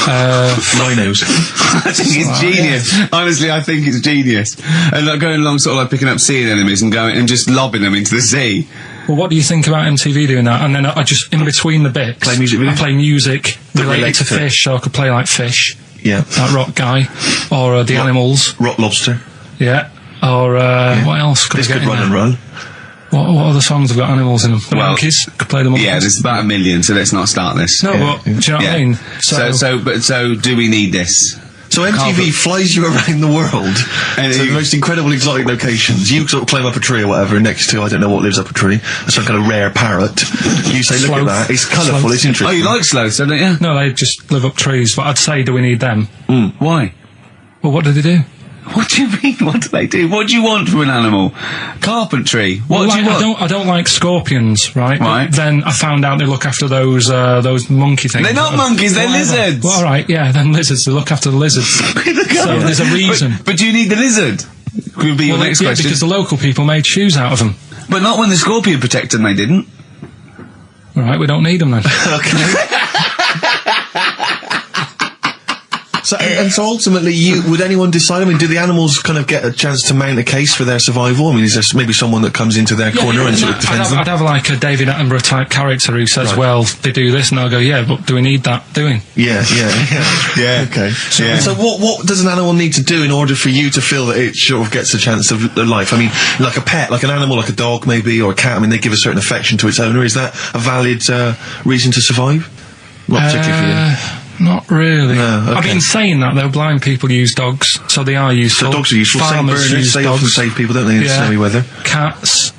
Rhinos. I think it's genius. Honestly, I think it's genius. And like going along sort of like picking up sea anemones and going and just lobbing them into the sea. Well, what do you think about MTV doing that? And then I just, in between the bits, Play music videos? I play music related relate to to it. fish, so I could play like Fish, Yeah. that Rock Guy, or the Animals, Rock Lobster. yeah, or what else could This I get could in run and there? run. What other songs have got animals in them? The Well, Monkeys, could play the Monkeys. Yeah, there's about 1 million, so let's not start this. No, but do you know what I mean? So do we need this? So MTV flies you around the world And to the you- most incredible exotic locations. You sort of climb up a tree or whatever, and next to, I don't know what lives up a tree, some kind of rare parrot. You say, look Sloth. at that, it's colourful, Sloth. it's interesting. Oh, you like sloths, don't you? No, they just live up trees, but I'd say, do we need them? Why? Well, what do they do? What do you mean? What do they do? What do you want from an animal? Carpentry. What Well, do you like, want? I don't like scorpions, right? Right. But then I found out they look after those monkey things. They're not monkeys, they're Whatever. lizards. Well, all right, yeah, then lizards. They look after the lizards. So there's a reason. But do you need the lizard? Could be your Well, next yeah, question. because the local people made shoes out of them. But not when the scorpion protected them, they didn't. All right, we don't need them then. So ultimately, would anyone decide? I mean, do the animals kind of get a chance to mount a case for their survival? I mean, is there maybe someone that comes into their corner and sort of defends I'd them? have like a David Attenborough type character who says, Right. well, they do this, and I'll go, yeah, but do we need that doing? Yeah. Yeah. Okay. So, Yeah. so what does an animal need to do in order for you to feel that it sort of gets a chance of life? I mean, like a pet, like an animal, like a dog maybe, or a cat. I mean, they give a certain affection to its owner. Is that a valid reason to survive? Not particularly for you. Not really. No, okay. I've been saying that though. Blind people use dogs, so they are useful. So dogs are useful. Saint Farmers Bernards, use they often dogs. save people, don't they, in snowy weather? Cats.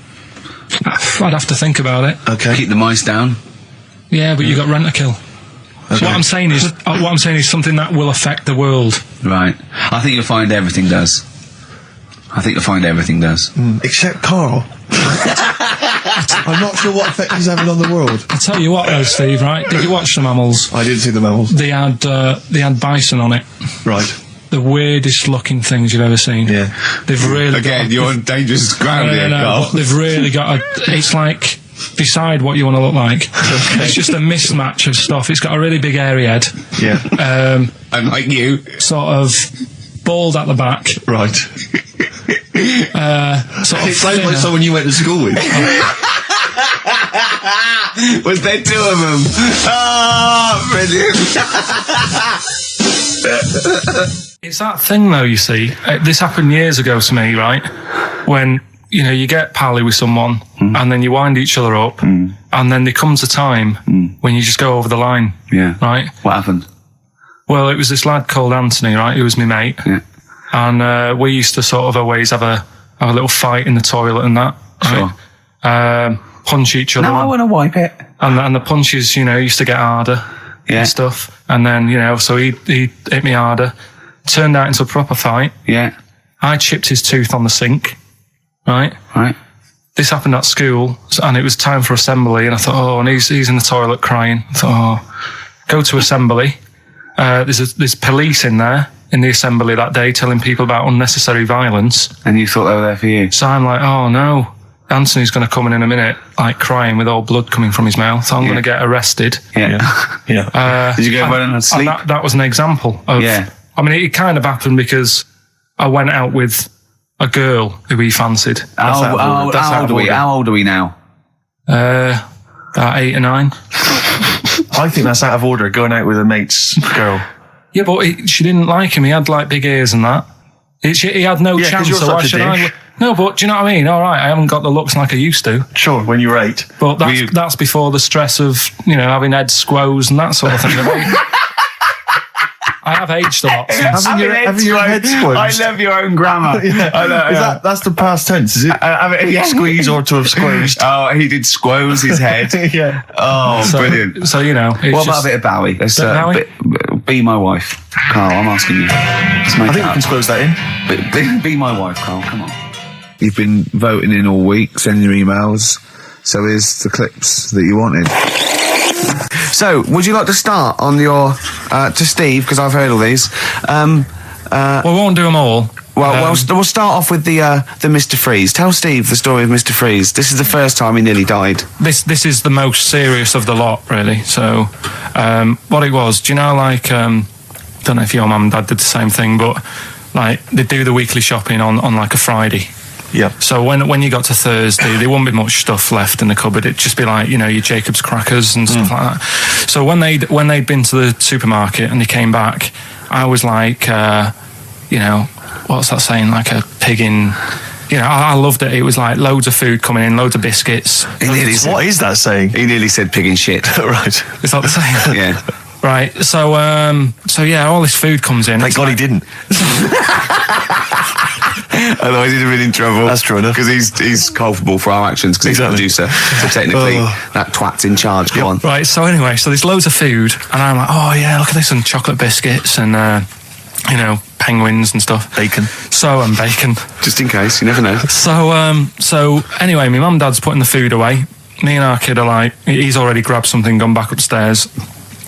I'd have to think about it. Okay. Keep the mice down. Yeah, but you got rent a kill. So Okay. what I'm saying is something that will affect the world. Right. I think you'll find everything does. Except Carl. I'm not sure what effect he's having on the world. I'll tell you what though, Steve, right? Did you watch the mammals? I didn't see the mammals. They had bison on it. Right. The weirdest looking things you've ever seen. Yeah. They've really Again, you're on dangerous ground here, Carl. but they've really got it's like, decide what you want to look like. It's just a mismatch of stuff. It's got a really big hairy head. Yeah. And like you. Sort of bald at the back. Right. Sort of It sounds like thinner. someone you went to school with. Was there two of them? Oh, brilliant. It's that thing though, you see. This happened years ago to me, right? When, you know, you get pally with someone and then you wind each other up and then there comes a time when you just go over the line. Yeah. Right? What happened? Well, it was this lad called Anthony, right? Who was my mate. Yeah. And we used to sort of always have a little fight in the toilet and that. Right? Punch each other. No, I want to wipe it. And the punches, you know, used to get harder Yeah. and stuff. And then, you know, so he hit me harder. Turned out into a proper fight. Yeah. I chipped his tooth on the sink. Right? Right. This happened at school, and it was time for assembly, and I thought, oh, and he's in the toilet crying. I thought, oh, go to assembly. There's police in there. in the assembly that day telling people about unnecessary violence. And you thought they were there for you? So I'm like, oh no, Anthony's going to come in a minute, like crying with all blood coming from his mouth. So I'm going to get arrested. Yeah. Did you go home and sleep? That was an example of... Yeah. I mean, it kind of happened because I went out with a girl who he fancied. How old are we now? About 8 or 9. I think that's out of order, going out with a mate's girl. Yeah, but she didn't like him. He had like big ears and that. He had no chance. You're so why should I? No, but do you know what I mean? All right, I haven't got the looks like I used to. Sure, when you were 8. But that's before the stress of, having head squoze and that sort of thing. I have aged a lot. Having your head squoze. I love your own grammar. I know, That's the past tense, is it? Squeeze or to have squoezed. Oh, he did squoze his head. Yeah. Oh, brilliant. So, what about a bit of Bowie? Let's be my wife. Carl, I'm asking you. Let's make I think we can squoze that in. Be my wife, Carl, come on. You've been voting in all week, sending your emails. So here's the clips that you wanted. So, would you like to start on your to Steve, because I've heard all these. We won't do them all. Well, we'll start off with the Mr. Freeze. Tell Steve the story of Mr. Freeze. This is the first time he nearly died. This is the most serious of the lot, really. So, what it was, do you know, like, don't know if your mum and dad did the same thing, but like they do the weekly shopping on like a Friday. Yeah. So when you got to Thursday, there wouldn't be much stuff left in the cupboard. It'd just be like, your Jacob's crackers and stuff like that. So when they'd been to the supermarket and they came back, I was like, what's that saying? Like a pig in... I loved it. It was like loads of food coming in, loads of biscuits. What is that saying? He nearly said pig in shit. Right. Is that the saying? Yeah. Right. So all this food comes in. Thank God he didn't. Otherwise he'd have been in trouble. That's true enough. Because he's culpable for our actions because he's the producer. So technically, that twat's in charge. Go on. Right, so anyway, there's loads of food, and I'm like, oh yeah, look at this, and chocolate biscuits, and, penguins and stuff. Bacon. And bacon. Just in case, you never know. So anyway, my mum and dad's putting the food away. Me and our kid are like, he's already grabbed something, gone back upstairs.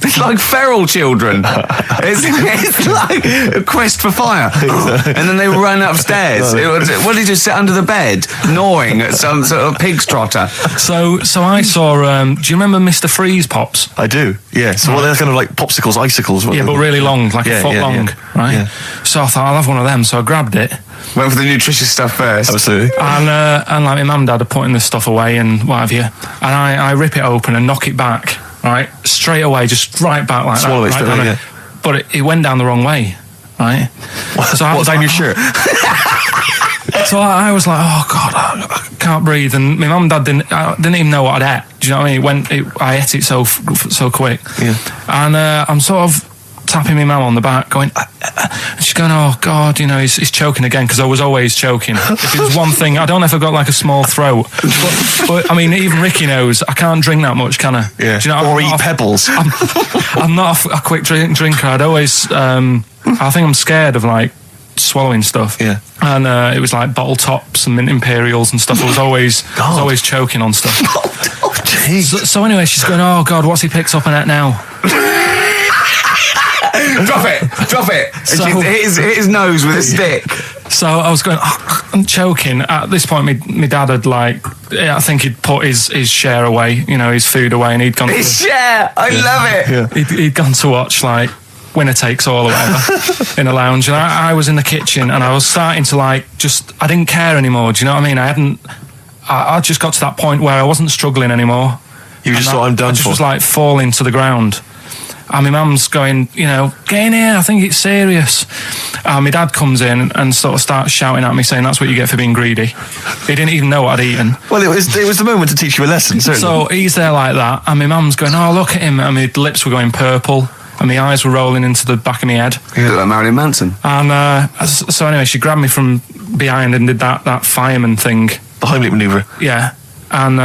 It's like feral children. It's like a quest for fire. And then they ran upstairs. What did he just sit under the bed, gnawing at some sort of pig's trotter? So I saw, do you remember Mr. Freeze Pops? I do, yeah. So they're kind of like popsicles, icicles. Yeah, but really long, like a foot long, right? Yeah. So I thought, I'll have one of them. So I grabbed it. Went for the nutritious stuff first. Absolutely. And like my mum and dad are putting this stuff away and what have you. And I rip it open and knock it back. Right, straight away, just right back like Swallow that. Swallow it, But it went down the wrong way, right? So I was down like, your shirt? So I was like, oh God, I can't breathe. And my mum and dad didn't even know what I'd ate. Do you know what I mean? I ate it so quick. Yeah. And I'm sort of tapping my mum on the back, going, and she's going, oh God, he's choking again, because I was always choking. If it was one thing, I don't know if I've got like a small throat, but I mean, even Ricky knows I can't drink that much, can I? Yeah. Do you know, or eat pebbles. I'm not a quick drinker. I'd always, I think I'm scared of like swallowing stuff. Yeah. And it was like bottle tops and mint imperials and stuff. I was always choking on stuff. So anyway, she's going, oh God, what's he picked up on it now? Drop it. So, hit his nose with a stick. So I was going, I'm choking. At this point, my dad had I think he'd put his share away, his food away, and he'd gone. His share, I love it. Yeah. He'd gone to watch like Winner Takes All or whatever in a lounge, and I was in the kitchen, and I was starting to I didn't care anymore. Do you know what I mean? I just got to that point where I wasn't struggling anymore. You just thought, I'm done for. I just was like falling to the ground. And my mum's going, get in here, I think it's serious. And my dad comes in and sort of starts shouting at me, saying that's what you get for being greedy. He didn't even know what I'd eaten. Well, it was the moment to teach you a lesson, certainly. So he's there like that, and my mum's going, oh, look at him. And my lips were going purple, and my eyes were rolling into the back of my head. You look like Marilyn Manson. And so anyway, she grabbed me from behind and did that fireman thing. The Heimlich manoeuvre. Yeah. And,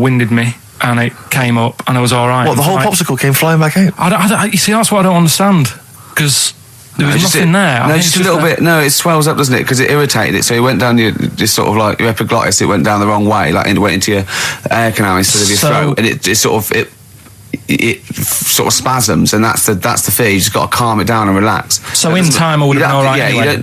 winded me. And it came up, and I was all right. What, the whole popsicle came flying back out? You see, that's what I don't understand, because there was nothing there. No, just a little bit. No, it swells up, doesn't it? Because it irritated it. So it went down your sort of like your epiglottis. It went down the wrong way, like it went into your air canal instead of your throat, and it sort of it sort of spasms, and that's the fear. You just got to calm it down and relax. So in time, I would have been all right anyway.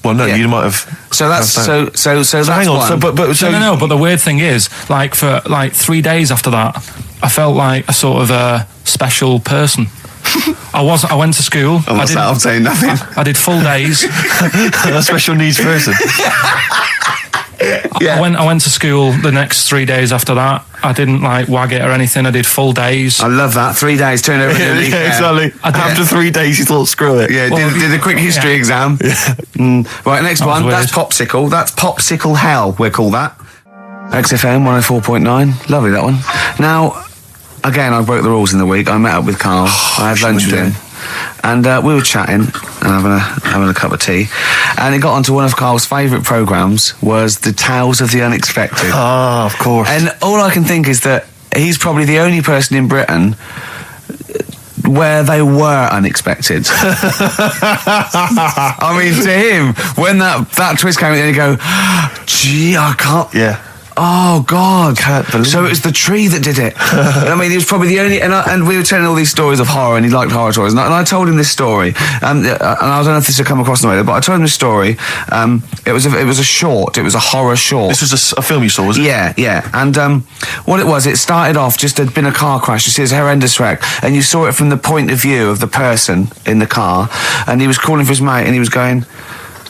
Well, no, you might have. So that's so that's hang on. one. But No. But the weird thing is, like for like 3 days after that, I felt like a sort of a special person. I went to school. I'm saying nothing. I did full days. a special needs person. I went to school the next 3 days after that. I didn't like wag it or anything. I did full days. I love that. 3 days, turn over. Exactly. After 3 days, you thought, screw it. Yeah, did a quick history exam. Right, next one. weird. That's Popsicle. That's Popsicle Hell, we'll call that. XFM 104.9. Lovely, that one. Now, again, I broke the rules in the week. I met up with Karl. I had lunch with him. And we were chatting and having a cup of tea. And it got onto one of Karl's favourite programmes, was the Tales of the Unexpected. Ah, of course. And all I can think is that he's probably the only person in Britain where they were unexpected. I mean, to him, when that twist came in, you go, gee, I can't... Yeah. Oh, God. Can't believe So it was the tree that did it. I mean, he was probably the only... And we were telling all these stories of horror, and he liked horror stories. And I told him this story. And I don't know if this will come across in the way, but I told him this story. It was a short. It was a horror short. This was a film you saw, was it? Yeah. And what it was, it started off just there'd been a car crash. You see, it's a horrendous wreck. And you saw it from the point of view of the person in the car. And he was calling for his mate, and he was going,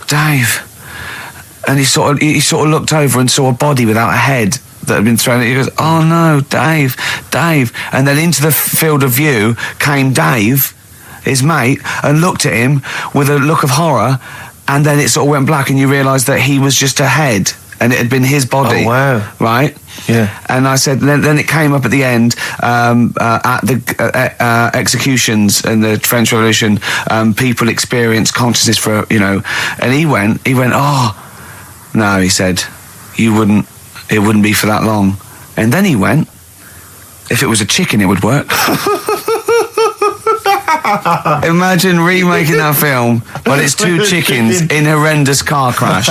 Dave... And he sort of looked over and saw a body without a head that had been thrown. He goes, oh no, Dave. And then into the field of view came Dave, his mate, and looked at him with a look of horror. And then it sort of went black, and you realised that he was just a head, and it had been his body. Oh, wow. Right? Yeah. And I said, then it came up at the end, at the executions in the French Revolution, people experience consciousness for, and he went, oh, no, he said, it wouldn't be for that long. And then he went, if it was a chicken, it would work. Imagine remaking that film, but it's two chickens in horrendous car crash.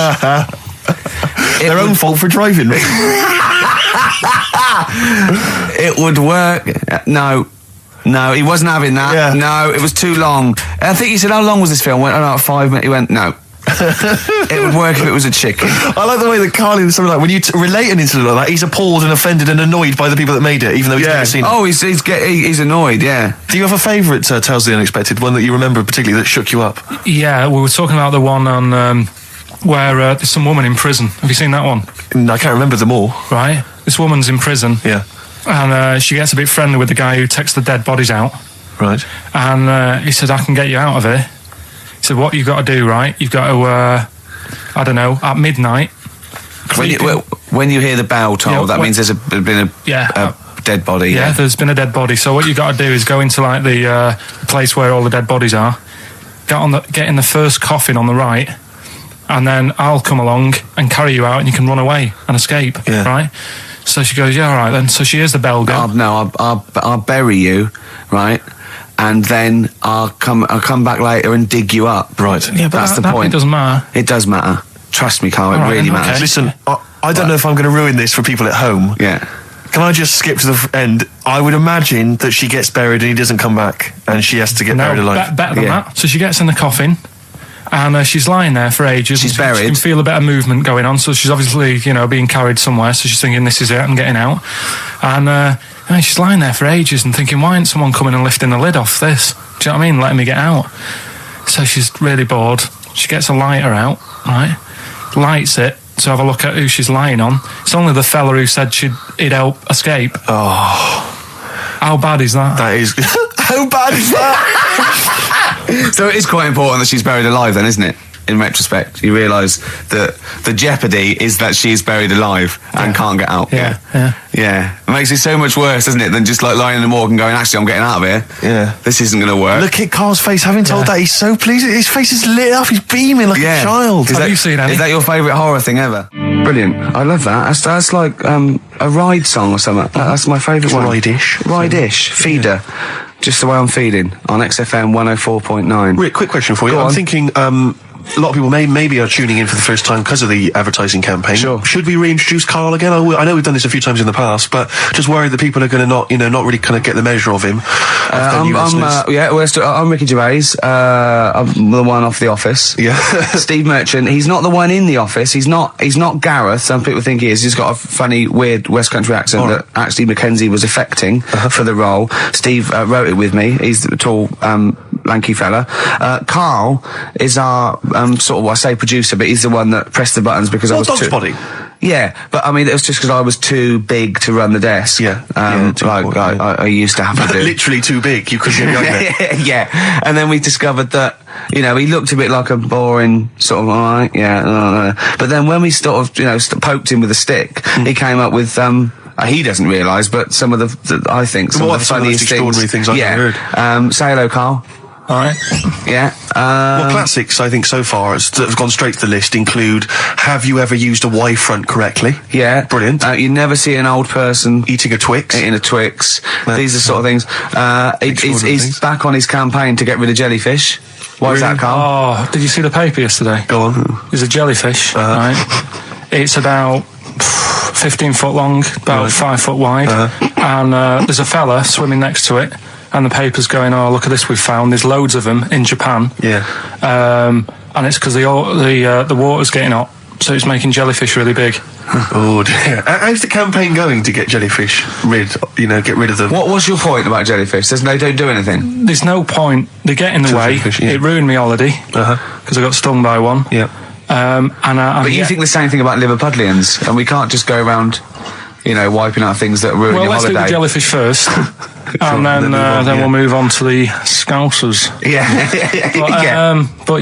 Their own fault for driving. It would work. No, he wasn't having that. Yeah. No, it was too long. I think he said, how long was this film? I went, about 5 minutes. He went, no. It would work if it was a chicken. I like the way that Karl is something like, when you relate an incident like that, he's appalled and offended and annoyed by the people that made it, even though he's never seen it. Oh, he's annoyed, yeah. Do you have a favourite Tales of the Unexpected, one that you remember particularly that shook you up? Yeah, we were talking about the one on where there's some woman in prison. Have you seen that one? I can't remember them all. Right. This woman's in prison. Yeah. And she gets a bit friendly with the guy who takes the dead bodies out. Right. And he said, I can get you out of here. He said, what you've got to do, right? You've got to, at midnight... When you hear the bell toll, that means there's been a dead body. Yeah, there's been a dead body. So what you've got to do is go into like the place where all the dead bodies are, get in the first coffin on the right, and then I'll come along and carry you out, and you can run away and escape, right? So she goes, yeah, all right then. So she hears the bell go. I'll bury you, right? And then I'll come back later and dig you up. Right. Yeah, but that's the point. It doesn't matter. It does matter. Trust me, Karl, it All right, really then, matters. okay. Listen, I don't know if I'm going to ruin this for people at home. Yeah. Can I just skip to the end? I would imagine that she gets buried and he doesn't come back, and she has to get buried alive. Better than that. So she gets in the coffin, and she's lying there for ages. She's and buried. She can feel a bit of movement going on, so she's obviously, being carried somewhere, so she's thinking, this is it, I'm getting out. And she's lying there for ages and thinking, why ain't someone coming and lifting the lid off this? Do you know what I mean? Letting me get out. So she's really bored. She gets a lighter out, right? Lights it to have a look at who she's lying on. It's only the fella who said he'd help escape. Oh. How bad is that? That is... How bad is that? So it is quite important that she's buried alive then, isn't it? In retrospect, you realise that the jeopardy is that she's buried alive and can't get out. Yeah. It makes it so much worse, doesn't it, than just like lying in the morgue and going, actually, I'm getting out of here. Yeah. This isn't going to work. Look at Karl's face. Having told that, he's so pleased. His face is lit up. He's beaming like a child. Have you seen any? Is that your favourite horror thing ever? Brilliant. I love that. That's like a ride song or something. That's my favourite one. Ride-ish. Ride-ish. Feeder. Just the way I'm feeding on XFM 104.9. Rick, quick question for you. Go I'm on. thinking... a lot of people maybe are tuning in for the first time because of the advertising campaign. Sure. Should we reintroduce Karl again? I know we've done this a few times in the past, but just worried that people are going to not really kind of get the measure of him. I'm Ricky Gervais. I'm the one off The Office. Yeah. Steve Merchant. He's not the one in The Office. He's not Gareth. Some people think he is. He's got a funny, weird West Country accent that actually Mackenzie was affecting for the role. Steve wrote it with me. He's the tall, lanky fella. Karl is our sort of, I say producer, but he's the one that pressed the buttons because I was Dog's Body. Yeah, but I mean, it was just because I was too big to run the desk. Yeah. I used to have to do. Literally too big. You couldn't get behind it. Yeah. And then we discovered that, he looked a bit like a boring sort of, alright, yeah. But then when we sort of, poked him with a stick, he came up with, he doesn't realise, but some of the I think, some of the funniest extraordinary things I've ever heard. Say hello, Karl. All right. Yeah. Well, classics, I think, so far that have gone straight to the list include, have you ever used a Y front correctly? Yeah. Brilliant. You never see an old person Eating a Twix. eating a Twix. These are sort of things. He's back on his campaign to get rid of jellyfish. Why is that, Karl? Oh, did you see the paper yesterday? Go on. There's a jellyfish, right? It's about 15 foot long, about 5 foot wide, and there's a fella swimming next to it. And the paper's going, oh, look at this we've found. There's loads of them in Japan. Yeah. And it's because the water's getting hot, so it's making jellyfish really big. Oh dear. How's the campaign going to get jellyfish get rid of them? What was your point about jellyfish? They don't do anything. There's no point. They get in the way. Jellyfish, yeah. It ruined me holiday because I got stung by one. Yeah. But you think the same thing about Liverpudlians, and we can't just go around, wiping out things that ruin your let's holiday. do the jellyfish first. And then we'll move on to the Scousers. Yeah. But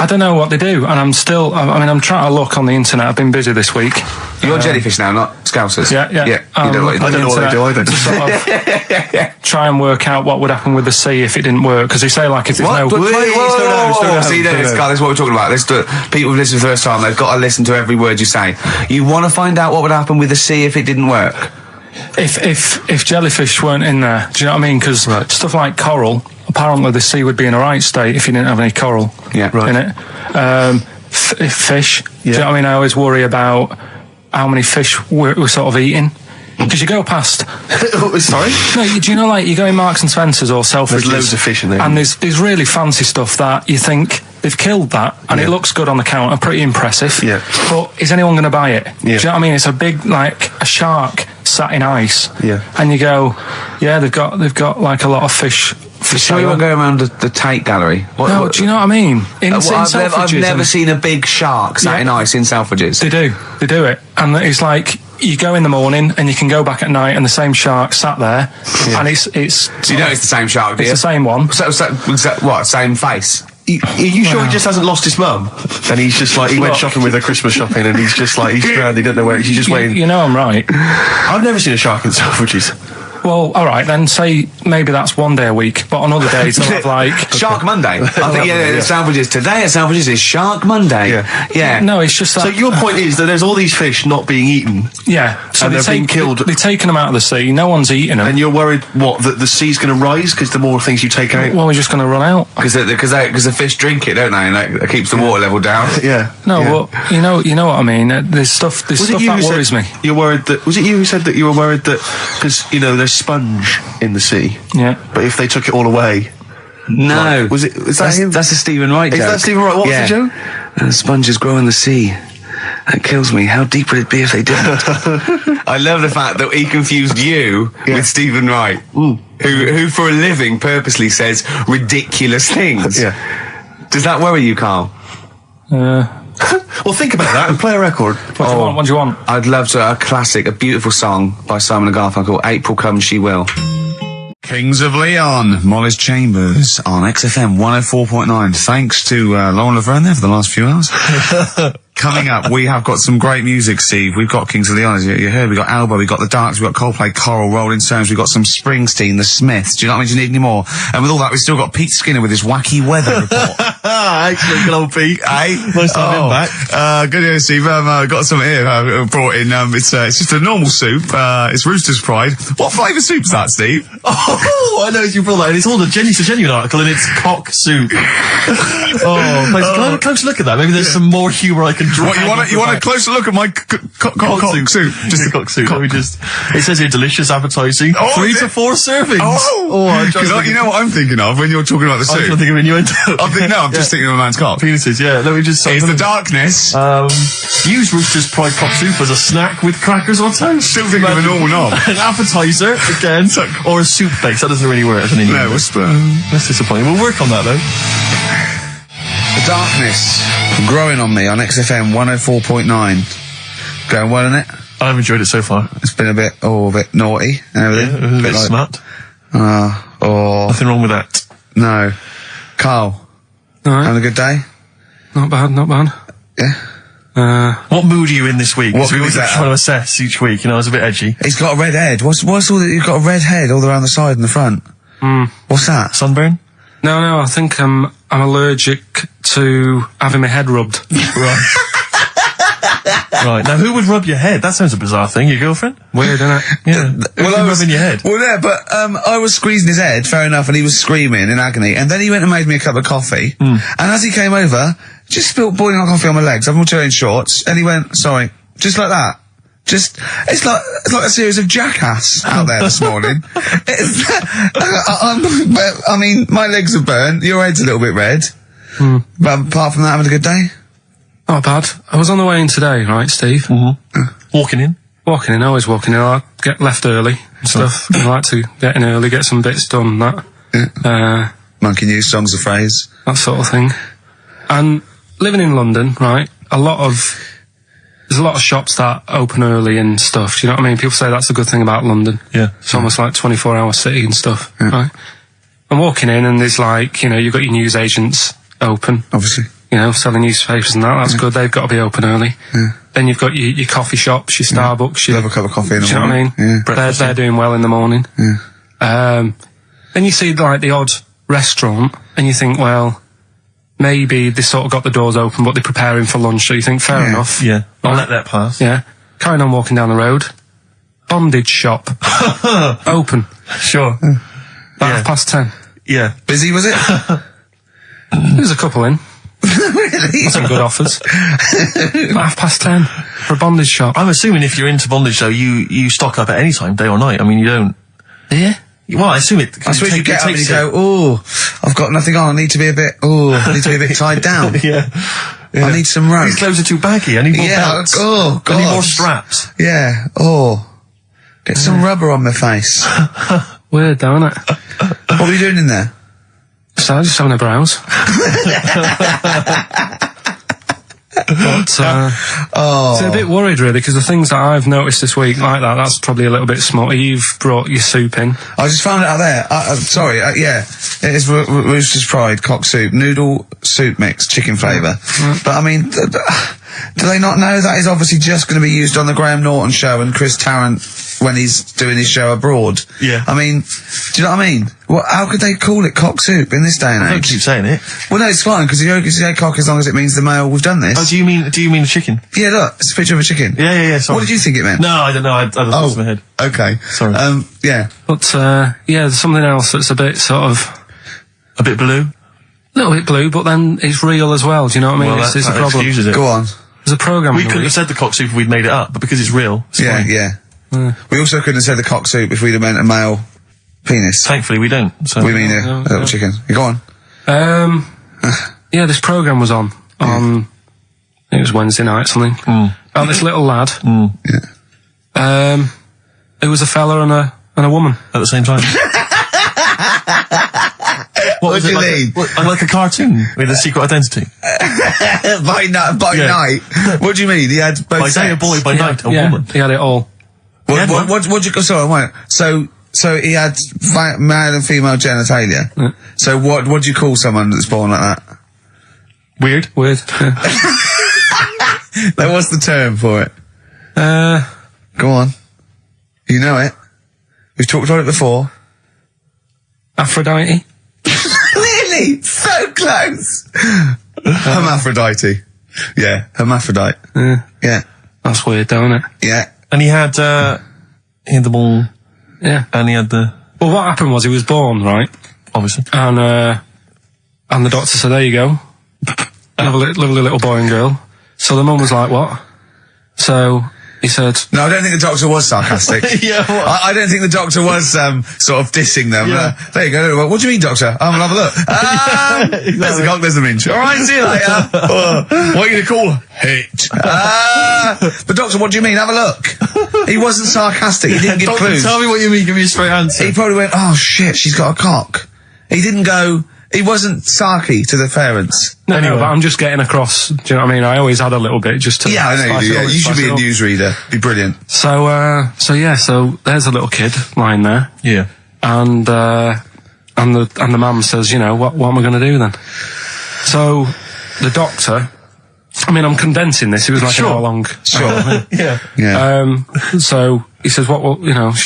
I don't know what they do, and I'm trying to look on the internet. I've been busy this week. You're jellyfish now, not Scousers. Yeah. You don't I don't know what they do either. To sort of try and work out what would happen with the sea if it didn't work, because they say like if there's no. Slow down. See, this is what we're talking about. People who've listened for the first time, they've got to listen to every word you say. You want to find out what would happen with the sea if it didn't work? If jellyfish weren't in there, do you know what I mean? Because stuff like coral, apparently the sea would be in a right state if you didn't have any coral in it. Fish, do you know what I mean? I always worry about how many fish we're sort of eating. Because you go past... Sorry? No, do you know, like, you go in Marks and Spencer's or Selfridges... There's loads of fish in there. And there's really fancy stuff that you think they've killed that, and it looks good on the counter, pretty impressive. Yeah. But is anyone going to buy it? Yeah. Do you know what I mean? It's a big, like, a shark sat in ice. Yeah. And you go, they've got like, a lot of fish... Sure, you won't go around the Tate Gallery. No, do you know what I mean? I've never seen a big shark sat in ice in Selfridges. They do it. And it's like... You go in the morning and you can go back at night and the same shark sat there and it's So you know it's the same shark, do you? It's the same one. So what, same face? Are you sure he just hasn't lost his mum? And he's just like, he went shopping with her Christmas shopping and he's just like, he's drowned, he doesn't know where, he's just waiting. You know I'm right. I've never seen a shark in Selfridges. Well, all right, then say maybe that's one day a week, but on other days they'll have like... Shark Monday. I think, Selfridges. Today at Selfridges is Shark Monday. Yeah. No, it's just that... So your point is that there's all these fish not being eaten. Yeah. So and they're being killed. They've taken them out of the sea, no one's eating them. And you're worried, that the sea's going to rise because the more things you take out? Well, we're just going to run out. Because the fish drink it, don't they? And that keeps the water level down. Yeah. No, well, you know what I mean. There's stuff that worries me. You're worried that... Was it you who said that you were worried that... Because, there's sponge in the sea. Yeah. But if they took it all away... No. Was that him? That's a Stephen Wright joke. Is that Stephen Wright? What was the joke? Sponges grow in the sea. That kills me. How deep would it be if they didn't? I love the fact that he confused you with Stephen Wright, who for a living purposely says ridiculous things. Yeah. Does that worry you, Karl? Well, think about that and play a record. What do you want? I'd love to. A classic, a beautiful song by Simon & Garfunkel, April Comes She Will. Kings of Leon, Molly's Chambers on XFM 104.9. Thanks to Lauren Laverne there for the last few hours. Coming up, we have got some great music, Steve. We've got Kings of Leon, as you heard. We've got Alba, we've got The Darks, we've got Coldplay, Coral, Rolling Stones, we've got some Springsteen, The Smiths. Do you know what I mean? Do you need any more? And with all that, we've still got Pete Skinner with his wacky weather report. Excellent, good old Pete. Nice to have him back. Good news, Steve. Got some here. Brought in. It's just a normal soup. It's Rooster's Pride. What flavour soup's that, Steve? Oh, I know you brought that. And it's all it's a genuine article, and it's cock soup. Can I have a closer look at that? Maybe there's some more humour I can draw. What, you want a closer look at my cock soup? Just a cock soup. Let me just. It says here delicious, appetising. 3 to 4 servings. You know what I'm thinking of when you're talking about the soup? I'm thinking of innuendo. I'm just thinking of a man's cock. Penises, yeah. Let me just. It's the darkness. Use Rooster's Pride cock soup as a snack with crackers or toast. Still thinking of a normal knob. An appetiser, again, or a soup base. That doesn't really work as an innuendo. No, that's disappointing. We'll work on that though. The darkness growing on me on XFM 104.9. Going well, isn't it? I've enjoyed it so far. It's been a bit naughty and everything. Yeah, a bit smart. Nothing wrong with that. No. Carl, having a good day? Not bad. Yeah. What mood are you in this week? What we mood is that? trying to assess each week. You know, it's a bit edgy. He's got a red head. What's all that? You've got a red head all around the side and the front. What's that? Sunburn? No, I think I'm allergic to having my head rubbed. Right. Right. Now, who would rub your head? That sounds a bizarre thing. Your girlfriend? Weird, isn't it? Yeah. I was rubbing your head. Well, yeah, but I was squeezing his head, fair enough, and he was screaming in agony. And then he went and made me a cup of coffee. And as he came over, just spilt boiling hot coffee on my legs. I'm all wearing shorts, and he went, "Sorry," just like that. It's like a series of Jackass out there this morning. I mean, my legs are burnt. Your head's a little bit red. But apart from that, having a good day. Not bad. I was on the way in today, right, Steve? Walking in? Walking in, always walking in. I get left early and stuff. I like to get in early, get some bits done, that. Monkey news, songs of phrase. That sort of thing. And living in London, right, there's a lot of shops that open early and stuff. Do you know what I mean? People say that's a good thing about London. Yeah. It's almost like 24-hour city and stuff, right? I'm walking in and there's like, you've got your news agents open. Obviously. Selling newspapers and that. That's good. They've got to be open early. Yeah. Then you've got your coffee shops, your Starbucks. Have a cup of coffee in the morning. Do you know what I mean? They're doing well in the morning. Yeah. Then you see like the odd restaurant and you think, well, maybe they sort of got the doors open, but they're preparing for lunch. So you think, fair enough. Yeah. I'll let that pass. Yeah. Carrying on walking down the road. Bondage shop. Open. Sure. About 10:30. Yeah. Busy, was it? There's a couple in. Really? Some good offers. 10:30 for a bondage shop. I'm assuming if you're into bondage, though, you stock up at any time, day or night. I mean, you don't. Yeah. Well, I assume it. I suppose you get up and you go, I've got nothing on. I need to be a bit tied down. Yeah. I need some rope. These clothes are too baggy. I need more belts. Oh, God. I need more straps. Yeah. Get some rubber on my face. Weird, though, isn't it? What were you doing in there? So, just having a browse. But, so a bit worried, really, because the things that I've noticed this week like that's probably a little bit small. You've brought your soup in. I just found it out there. Sorry, yeah. It is Rooster's Pride, cock soup, noodle soup mix, chicken flavour. But, I mean, do they not know that is obviously just going to be used on the Graham Norton show and Chris Tarrant when he's doing his show abroad? Yeah. I mean, do you know what I mean? How could they call it cock soup in this day and age? Don't keep saying it. Well, no, it's fine, because you can say cock as long as it means the male, we've done this. Oh, do you mean a chicken? Yeah, look, it's a picture of a chicken. Yeah, sorry. What did you think it meant? No, I don't know, I had thoughts in my head. Okay. Sorry. Yeah. But, there's something else that's a bit sort of... A bit blue? A little bit blue, but then it's real as well, do you know what I mean? Well, it's a that problem. excuses it. Go on. There's a programme. We couldn't have said the cock soup if we'd made it up, but because it's real, it's fine. Yeah. We also couldn't have said the cock soup if we'd have meant a male penis. Thankfully, we don't. So. We mean a little chicken. You go on. This programme was on. I think it was Wednesday night, something. About this little lad. Yeah. Who was a fella and a woman. At the same time. What do you mean? Like a cartoon with a secret identity. By night. What do you mean? He had both by day a boy, by night a woman. He had it all. What'd you go? Sorry, wait. So he had male and female genitalia. Yeah. So what do you call someone that's born like that? Weird. Yeah. Now, what's the term for it? Go on. You know it. We've talked about it before. Aphrodite. Really? So close. Hermaphrodite. Yeah, hermaphrodite. Yeah. That's weird, though, isn't it? Yeah. And he had the ball. Yeah. And he had the... Well, what happened was he was born, right? Obviously. And the doctor said, there you go. Lovely little boy and girl. So the mum was like, what? So he said... No, I don't think the doctor was sarcastic. Yeah, what? I don't think the doctor was sort of dissing them. Yeah. There you go. What do you mean, doctor? I'm gonna have a look. Exactly. There's the cock, there's the minch. All right, see you later. What are you going to call her? Hit. But doctor, what do you mean? Have a look. He wasn't sarcastic. He didn't give Doctor, clues. tell me what you mean. Give me a straight answer. He probably went, oh shit, she's got a cock. He didn't go... He wasn't sarky to the parents. No, but I'm just getting across. Do you know what I mean? I always had a little bit just to... Yeah, I know you do. Yeah. You should be a newsreader. Be brilliant. So there's a little kid lying there. Yeah. And the mum says, you know, what am I going to do then? So the doctor, I mean, I'm condensing this. It was like an hour long. Sure. Yeah. Yeah. So he says, she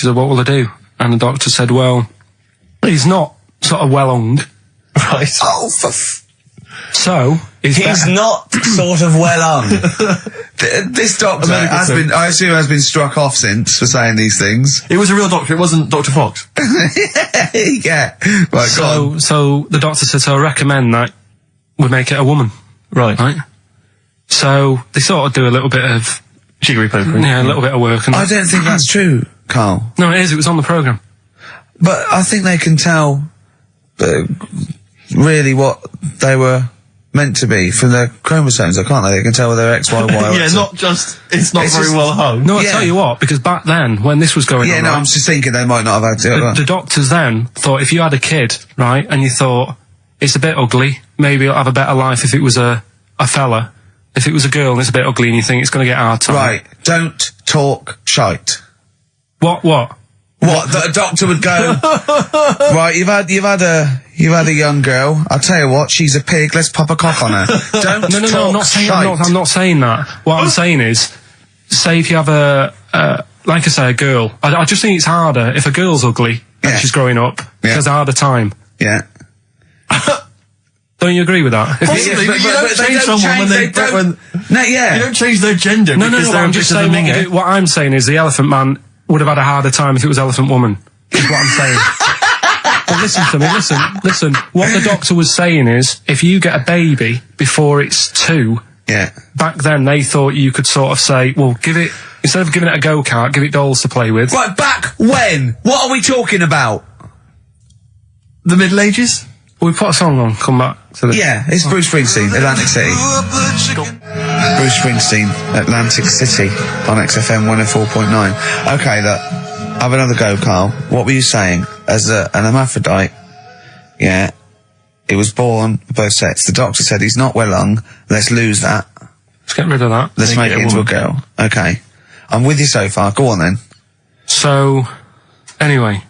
said, what will I do? And the doctor said, well, he's not sort of well hung. Right. Oh, So he's not sort of well on. This doctor has been struck off since for saying these things. It was a real doctor. It wasn't Dr. Fox. Yeah. Right, go on. So the doctor said, so I recommend that we make it a woman. Right. Right? So they sort of do a little bit of... Jiggery pokery. Yeah, a little bit of work. And I don't think that's true, Carl. No, it is. It was on the programme. But I think they can tell really what they were meant to be from their chromosomes, can't they? They can tell whether they're X, Y, Y, or Yeah, X. it's not very well hung. No, I tell you what, because back then, when this was going on... Yeah, no, right, I'm just thinking they might not have had to. the doctors then thought if you had a kid, right, and you thought, it's a bit ugly, maybe it'll have a better life if it was a fella. If it was a girl and it's a bit ugly and you think it's going to get a hard time. Right, don't talk shite. What? What? That a doctor would go, right, you've had a young girl. I'll tell you what, she's a pig, let's pop a cock on her. Don't No, talk I'm not saying, shite. I'm not saying that. What I'm saying is, say if you have like I say, a girl. I just think it's harder if a girl's ugly and she's growing up. She has a harder time. Yeah. Don't you agree with that? Possibly, but you don't they change don't someone change- when No, yeah. you don't change their gender No, because they're I'm a just bit of a saying, minger. what I'm saying is the Elephant Man would have had a harder time if it was Elephant Woman, is what I'm saying. But listen to me, listen. What the doctor was saying is, if you get a baby before it's 2, Yeah. back then they thought you could sort of say, well, instead of giving it a go-kart, give it dolls to play with. Right, back when? What are we talking about? The Middle Ages? We put a song on, come back to this. Yeah, it's Bruce Springsteen, Atlantic City. Bruce Springsteen, Atlantic City, on XFM 104.9. Okay, look, have another go, Carl. What were you saying? As an hermaphrodite, yeah, it was born both sets. The doctor said he's not well hung, let's lose that. Let's get rid of that. Let's make it into a girl. Okay. I'm with you so far, go on then. So, anyway,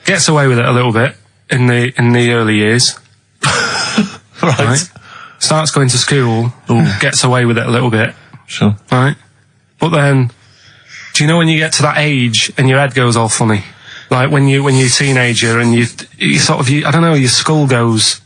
gets away with it a little bit in the early years. Right. Starts going to school, gets away with it a little bit. Sure. Right. But then, do you know when you get to that age and your head goes all funny? Like when you're a teenager and you sort of, I don't know, your skull goes...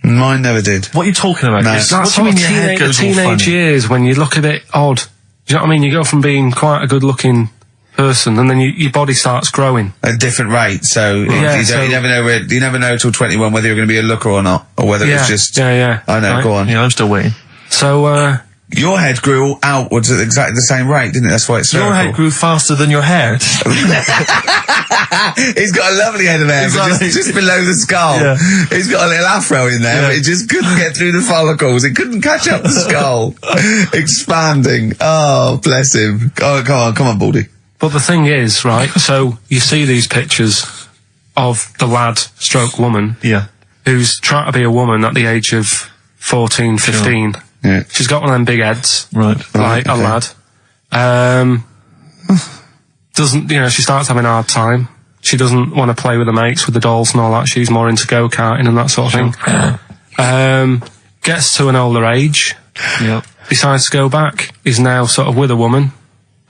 Mine never did. What are you talking about? No. What That's do you what mean your head goes all teenage funny? years when you look a bit odd. Do you know what I mean? You go from being quite a good-looking person and then your body starts growing. At a different rate, so, Yeah, you never know till 21 whether you're going to be a looker or not, or whether it's just... Yeah. I know, Right. go on. Yeah, I'm still waiting. So, Your head grew outwards at exactly the same rate, didn't it? That's why it's Your spherical. head grew faster than your hair. He's got a lovely head of hair, but Exactly. just below the skull. Yeah. He's got a little afro in there, but it just couldn't get through the follicles. It couldn't catch up the skull. Expanding. Oh, bless him. Oh, come on, Baldy. but the thing is, right, so you see these pictures of the lad stroke woman Yeah. who's trying to be a woman at the age of 14, 15. Yeah. She's got one of them big heads. Right. Like a okay. lad. She starts having a hard time. She doesn't want to play with the mates, with the dolls and all that. She's more into go-karting and that sort of thing. Gets to an older age. Yep. decides to go back. He's now sort of with a woman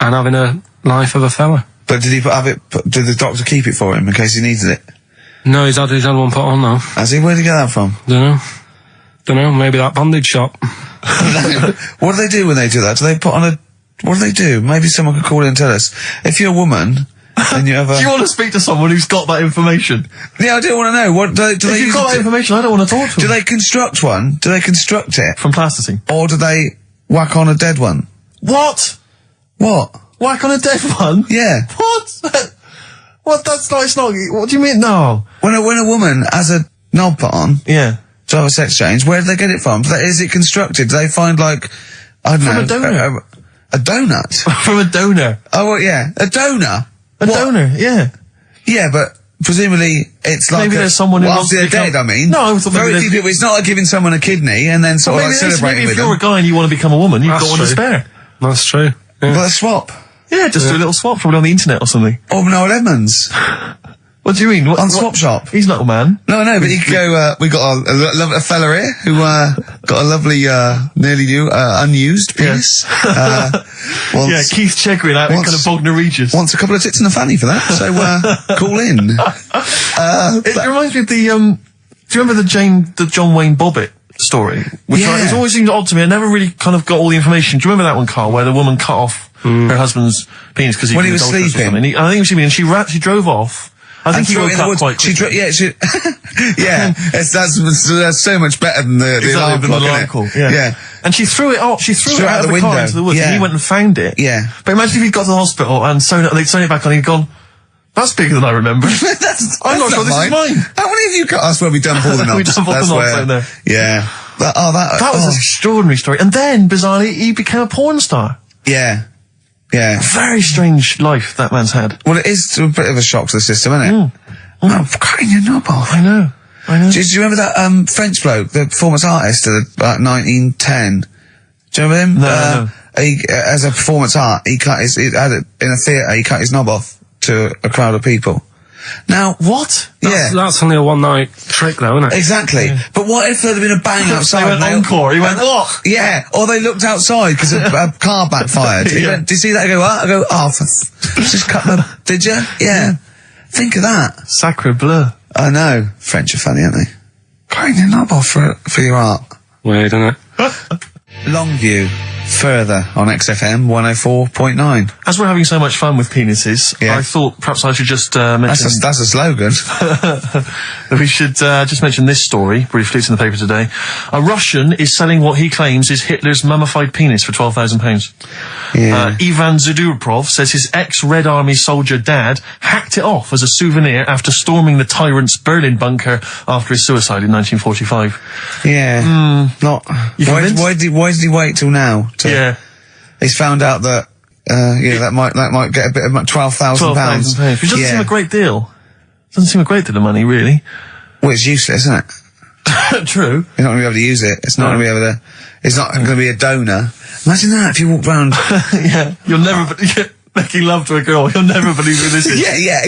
and having a life of a fella. But did did the doctor keep it for him in case he needed it? No, he's had one put on now. Has he? Where did he get that from? Don't know, maybe that bondage shop. What do they do when they do that? Do they put on what do they do? Maybe someone could call in and tell us. If you're a woman and you have a... Do you want to speak to someone who's got that information? Yeah, I do want to know. What do they If you've got that information, I don't want to talk to Do them. they construct one? Do they construct it? From plasticine. Or do they whack on a dead one? What? What? Whack on a dead one? Yeah. What? What? That's not, it's not, what do you mean? No. When a woman has a knob put on Yeah. to have a sex change, where do they get it from? Is it constructed? Do they find, like, I don't know... From a donor. A donut? From a donor. Oh, well, yeah. A donor? A donor, yeah. Yeah, but presumably it's like... Maybe there's someone who wants after to they're become- dead, I mean. No, I thought maybe very there's- few people... It's not like giving someone a kidney and then sort of like celebrating maybe with if you're them. a guy and you want to become a woman, you've That's got one to true. spare. That's true. Yeah. But a swap. Yeah, just do a little swap, probably on the internet or something. Or Noel Edmonds. What do you mean? On Swap Shop. He's not a man. No, but you could go, we got a fella here who, got a lovely, nearly new, unused piece. Yeah, Keith Chegwin out in kind of Bognor Regis. Wants a couple of tits and a fanny for that, so, call in. It reminds me of the, do you remember the John Wayne Bobbitt story? Which Yeah. it's always seemed odd to me. I never really kind of got all the information. Do you remember that one, Carl, where the woman cut off her husband's penis because When he was sleeping. I think he was sleeping, and she drove off. I think he woke up quite quickly. Yeah, that's so much better than the alarm Exactly, clock, the alarm innit? call, yeah. And she threw it off. She threw it out of the car window. into the woods, Yeah. and he went and found it. Yeah. But imagine if he'd got to the hospital and they'd sewn it back on, and he'd gone, that's bigger than I remember. I'm not sure this is mine. How many of you got us where we dump all the knobs? We dump all the That's knobs where- out there. Yeah. That That was an extraordinary story. And then, bizarrely, he became a porn star. Yeah. Yeah. Very strange life that man's had. Well, it is a bit of a shock to the system, isn't it? Oh, cutting your knob off. I know. Do you remember that French bloke, the performance artist of about 1910? Do you remember him? No. He, as a performance art, he cut in a theatre, he cut his knob off to a crowd of people. Now, What? That's only a one-night trick, though, isn't it? Exactly. But what if there'd have been a bang outside? They went encore. He went, what? Yeah, or they looked outside because a car backfired. He Yeah. went, did you see that? I go, what? I go, just cut the... Did you? Yeah. Think of that. Sacre bleu. I know. French are funny, aren't they? Cutting your knob off for your art. Weird, isn't it? Longview, further on XFM 104.9. As we're having so much fun with penises, Yeah. I thought perhaps I should just mention... That's a slogan. that we should just mention this story briefly. It's in the paper today. A Russian is selling what he claims is Hitler's mummified penis for £12,000. Yeah. Ivan Zadurprov says his ex-Red Army soldier dad hacked it off as a souvenir after storming the tyrant's Berlin bunker after his suicide in 1945. Yeah. Not... You convinced? Why did he wait till now? Yeah. He's found out that, that might get a bit of £12,000. £12,000. Which doesn't Yeah. seem a great deal. Doesn't seem a great deal of money, really. Well, it's useless, isn't it? True. You're not going to be able to use it. It's not going to be able to... It's not going to be a donor. Imagine that if you walked round... Yeah. You'll never... Making love to a girl. You'll never believe who this is. yeah.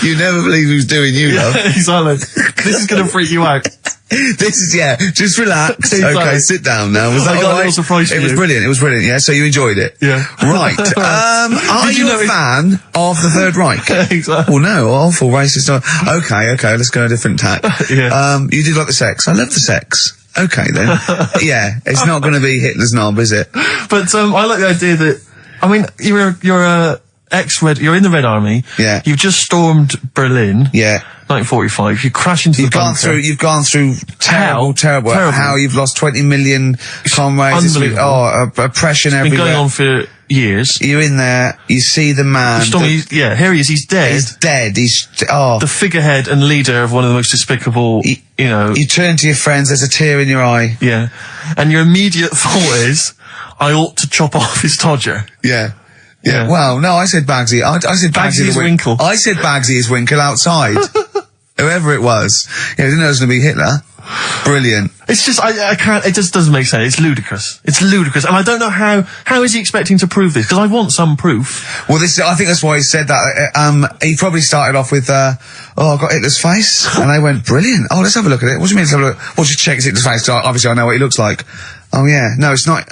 You never believe who's doing you, love. He's like, this is going to freak you out. This is, just relax. Exactly. Okay, sit down now. Was I that got a all right? little surprise for It was you. brilliant, yeah, so you enjoyed it. Yeah. Right, are Did you you know a fan of the Third Reich? Exactly. Well, no, awful racist. Okay, let's go a different tack. Yeah. You did like the sex. I love the sex. Okay then. Yeah, it's not going to be Hitler's knob, is it? But I like the idea that, I mean, you're in the Red Army. Yeah. You've just stormed Berlin. Yeah. 1945. You crash into You've the bunker. you've gone through terrible. Terrible. How you've lost 20 million comrades. Unbelievable. Oppression It's been everywhere. going on for years. You're in there, you see the man. Here he is. He's dead. He's dead. The figurehead and leader of one of the most despicable, You turn to your friends, there's a tear in your eye. Yeah. And your immediate thought is, I ought to chop off his todger. Yeah. Yeah. Well, no, I said Bagsy. I said Bagsy is Winkle. I said Bagsy is Winkle outside. Whoever it was. Yeah, I didn't know it was going to be Hitler. Brilliant. It's just, I can't, it just doesn't make sense. It's ludicrous. And I don't know how is he expecting to prove this? Because I want some proof. Well, I think that's why he said that. He probably started off with, I've got Hitler's face. And they went, brilliant. Oh, let's have a look at it. What do you mean let's have a look? Well, just check it's Hitler's face. So obviously I know what he looks like. Oh yeah, no, it's not.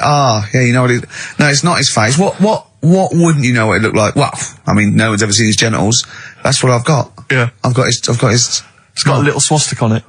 Yeah, you know what it? No, it's not his face. What wouldn't you know what it looked like? Well, I mean, no one's ever seen his genitals. That's what I've got. Yeah. I've got his. It's got a little swastika on it.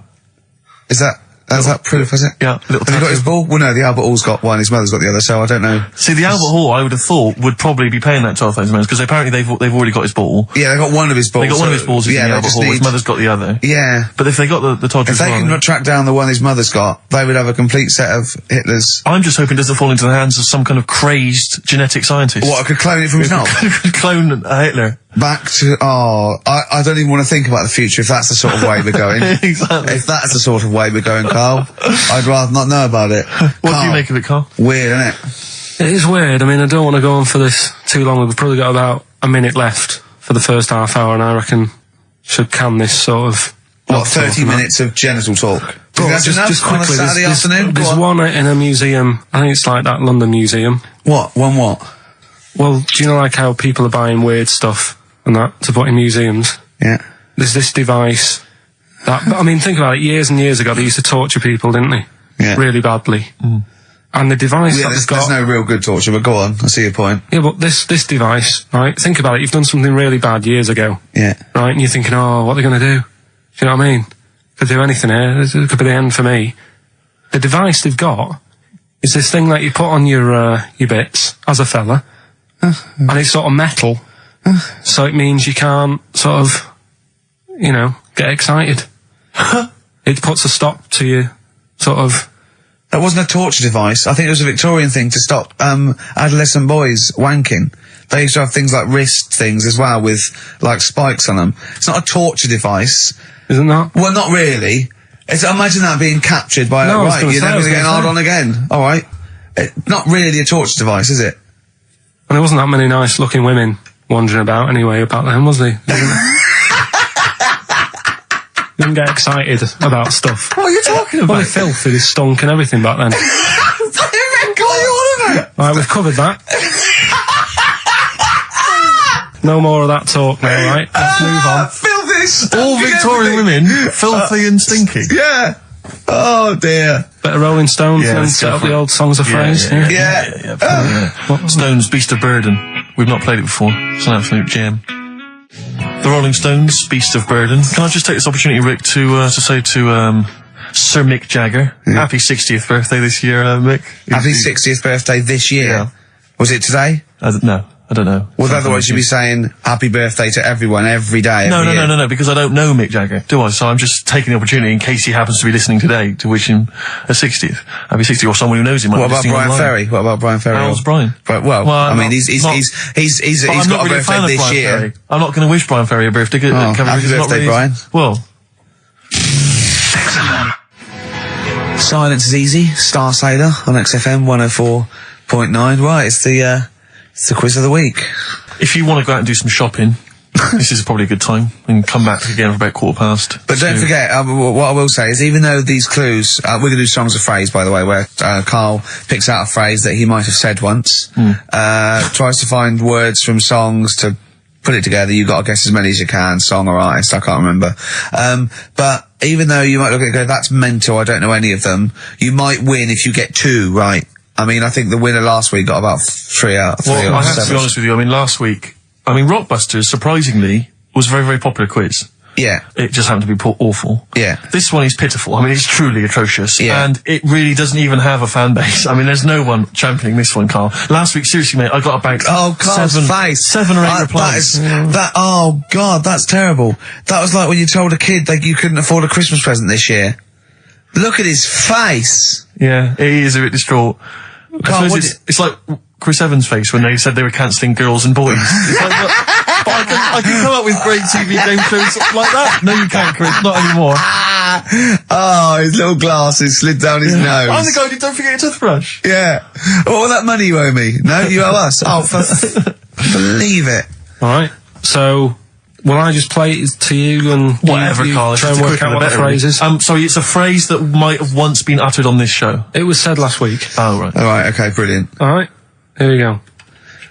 Is that proof? Is it? Yeah. Have you got his ball? Well, no, the Albert Hall's got one. His mother's got the other. So I don't know. See, the Albert Hall, I would have thought, would probably be paying that £12,000 because apparently they've already got his ball. Yeah, they got one of his balls. They got one of his balls in the Albert Hall. His mother's got the other. Yeah. But if they got the Todgers, if they can track down the one his mother's got, they would have a complete set of Hitler's. I'm just hoping it doesn't fall into the hands of some kind of crazed genetic scientist. What, I could clone it from his knob? Could clone Hitler. Back to, I don't even want to think about the future if that's the sort of way we're going. Exactly. If that's the sort of way we're going, Carl, I'd rather not know about it. What do you make of it, Carl? Weird, isn't it? It is weird. I mean, I don't want to go on for this too long. We've probably got about a minute left for the first half hour, and I reckon should can this sort of... What, 30 minutes of genital talk? Just quickly, on a Saturday afternoon? There's one in a museum, I think it's like that London Museum. What? One what? Well, do you know like how people are buying weird stuff and that to put in museums? Yeah. There's this device that, I mean, think about it, years and years ago they used to torture people, didn't they? Yeah. Really badly. Mm. And the device that they've got... There's no real good torture, but go on, I see your point. Yeah, but this device, right, think about it, you've done something really bad years ago. Yeah. Right, and you're thinking, oh, what are they going to do? Do you know what I mean? Could do anything here, it could be the end for me. The device they've got is this thing that you put on your bits, as a fella, and it's sort of metal, so it means you can't sort of, you know, get excited. It puts a stop to you, sort of... That wasn't a torture device. I think it was a Victorian thing to stop adolescent boys wanking. They used to have things like wrist things as well with, like, spikes on them. It's not a torture device. Isn't that? Well, not really. Imagine that being captured by, no, right, you're never going to get hard on again. All right. Not really a torture device, is it? And there wasn't that many nice-looking women wandering about anyway about then, was there? Didn't get excited about stuff. What are you talking about? Well, the filth, it stunk and everything back then. Right, we've covered that. No more of that talk now, right? Let's move on. Filthy, all Victorian women, filthy and stinky. Yeah. Oh dear. Better Rolling Stones and set up the old songs of phrase. Yeah. Stones, Beast of Burden. We've not played it before. It's an absolute gem. The Rolling Stones, Beast of Burden. Can I just take this opportunity, Rick, to say to Sir Mick Jagger, happy 60th birthday this year, Mick. Happy 60th birthday this year. Yeah. Was it today? No. I don't know. Well, otherwise you'd be saying happy birthday to everyone every day. No, because I don't know Mick Jagger, do I? So I'm just taking the opportunity in case he happens to be listening today to wish him a 60th. Happy 60th, or someone who knows him. What about Brian Ferry? What about Brian Ferry? How's Brian? Well, I mean, he's got a birthday this year. Ferry. I'm not going to wish Brian Ferry a birthday. Happy birthday, Brian. Well. Silence is easy. Star Sailor on XFM 104.9. Right, it's the quiz of the week. If you want to go out and do some shopping, this is probably a good time, and come back again for about 1:15. But don't forget, what I will say is, even though these clues, we're going to do songs of phrase, by the way, where Carl picks out a phrase that he might have said once, tries to find words from songs to put it together. You've got to guess as many as you can, song or artist, I can't remember. But even though you might look at it and go, that's mental, I don't know any of them, you might win if you get 2 right. I mean, I think the winner last week got about 3 out of 3. Well, I have to be honest with you. I mean, last week, Rockbusters, surprisingly, was a very, very popular quiz. Yeah. It just happened to be awful. Yeah. This one is pitiful. I mean, it's truly atrocious. Yeah. And it really doesn't even have a fan base. I mean, there's no one championing this one, Carl. Last week, seriously, mate, I got about seven or eight replies. Oh, God, that's terrible. That was like when you told a kid that you couldn't afford a Christmas present this year. Look at his face. Yeah, he is a bit distraught. Carl, it's like Chris Evans' face when they said they were cancelling Girls and Boys. It's like, but I can come up with great TV game shows like that. No, you can't, Chris. Not anymore. Oh, his little glasses slid down his nose. I'm the guy who don't forget your toothbrush. Yeah. All that money you owe me. No, you owe us. Oh, believe it. All right. So, will I just play it to you and whatever, Carl? Try and work out what the phrase is? Sorry, it's a phrase that might have once been uttered on this show. It was said last week. Oh, right. All right, okay, brilliant. All right, here we go.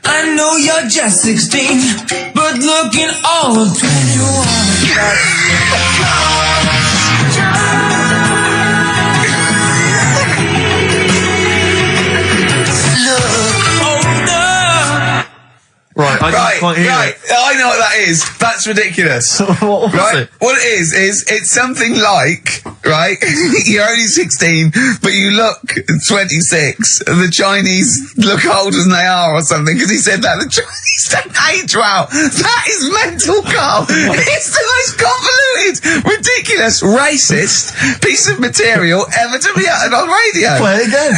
I know you're just 16, but looking all of 21. Right, I didn't quite hear right. it. I know what that is. That's ridiculous. What was Right? it? What it is it's something like, right, you're only 16, but you look 26, and the Chinese look older than they are or something, because he said that. The Chinese don't age well. That is mental, Carl. It's the most convoluted, ridiculous, racist piece of material ever to be uttered on radio. Play it again.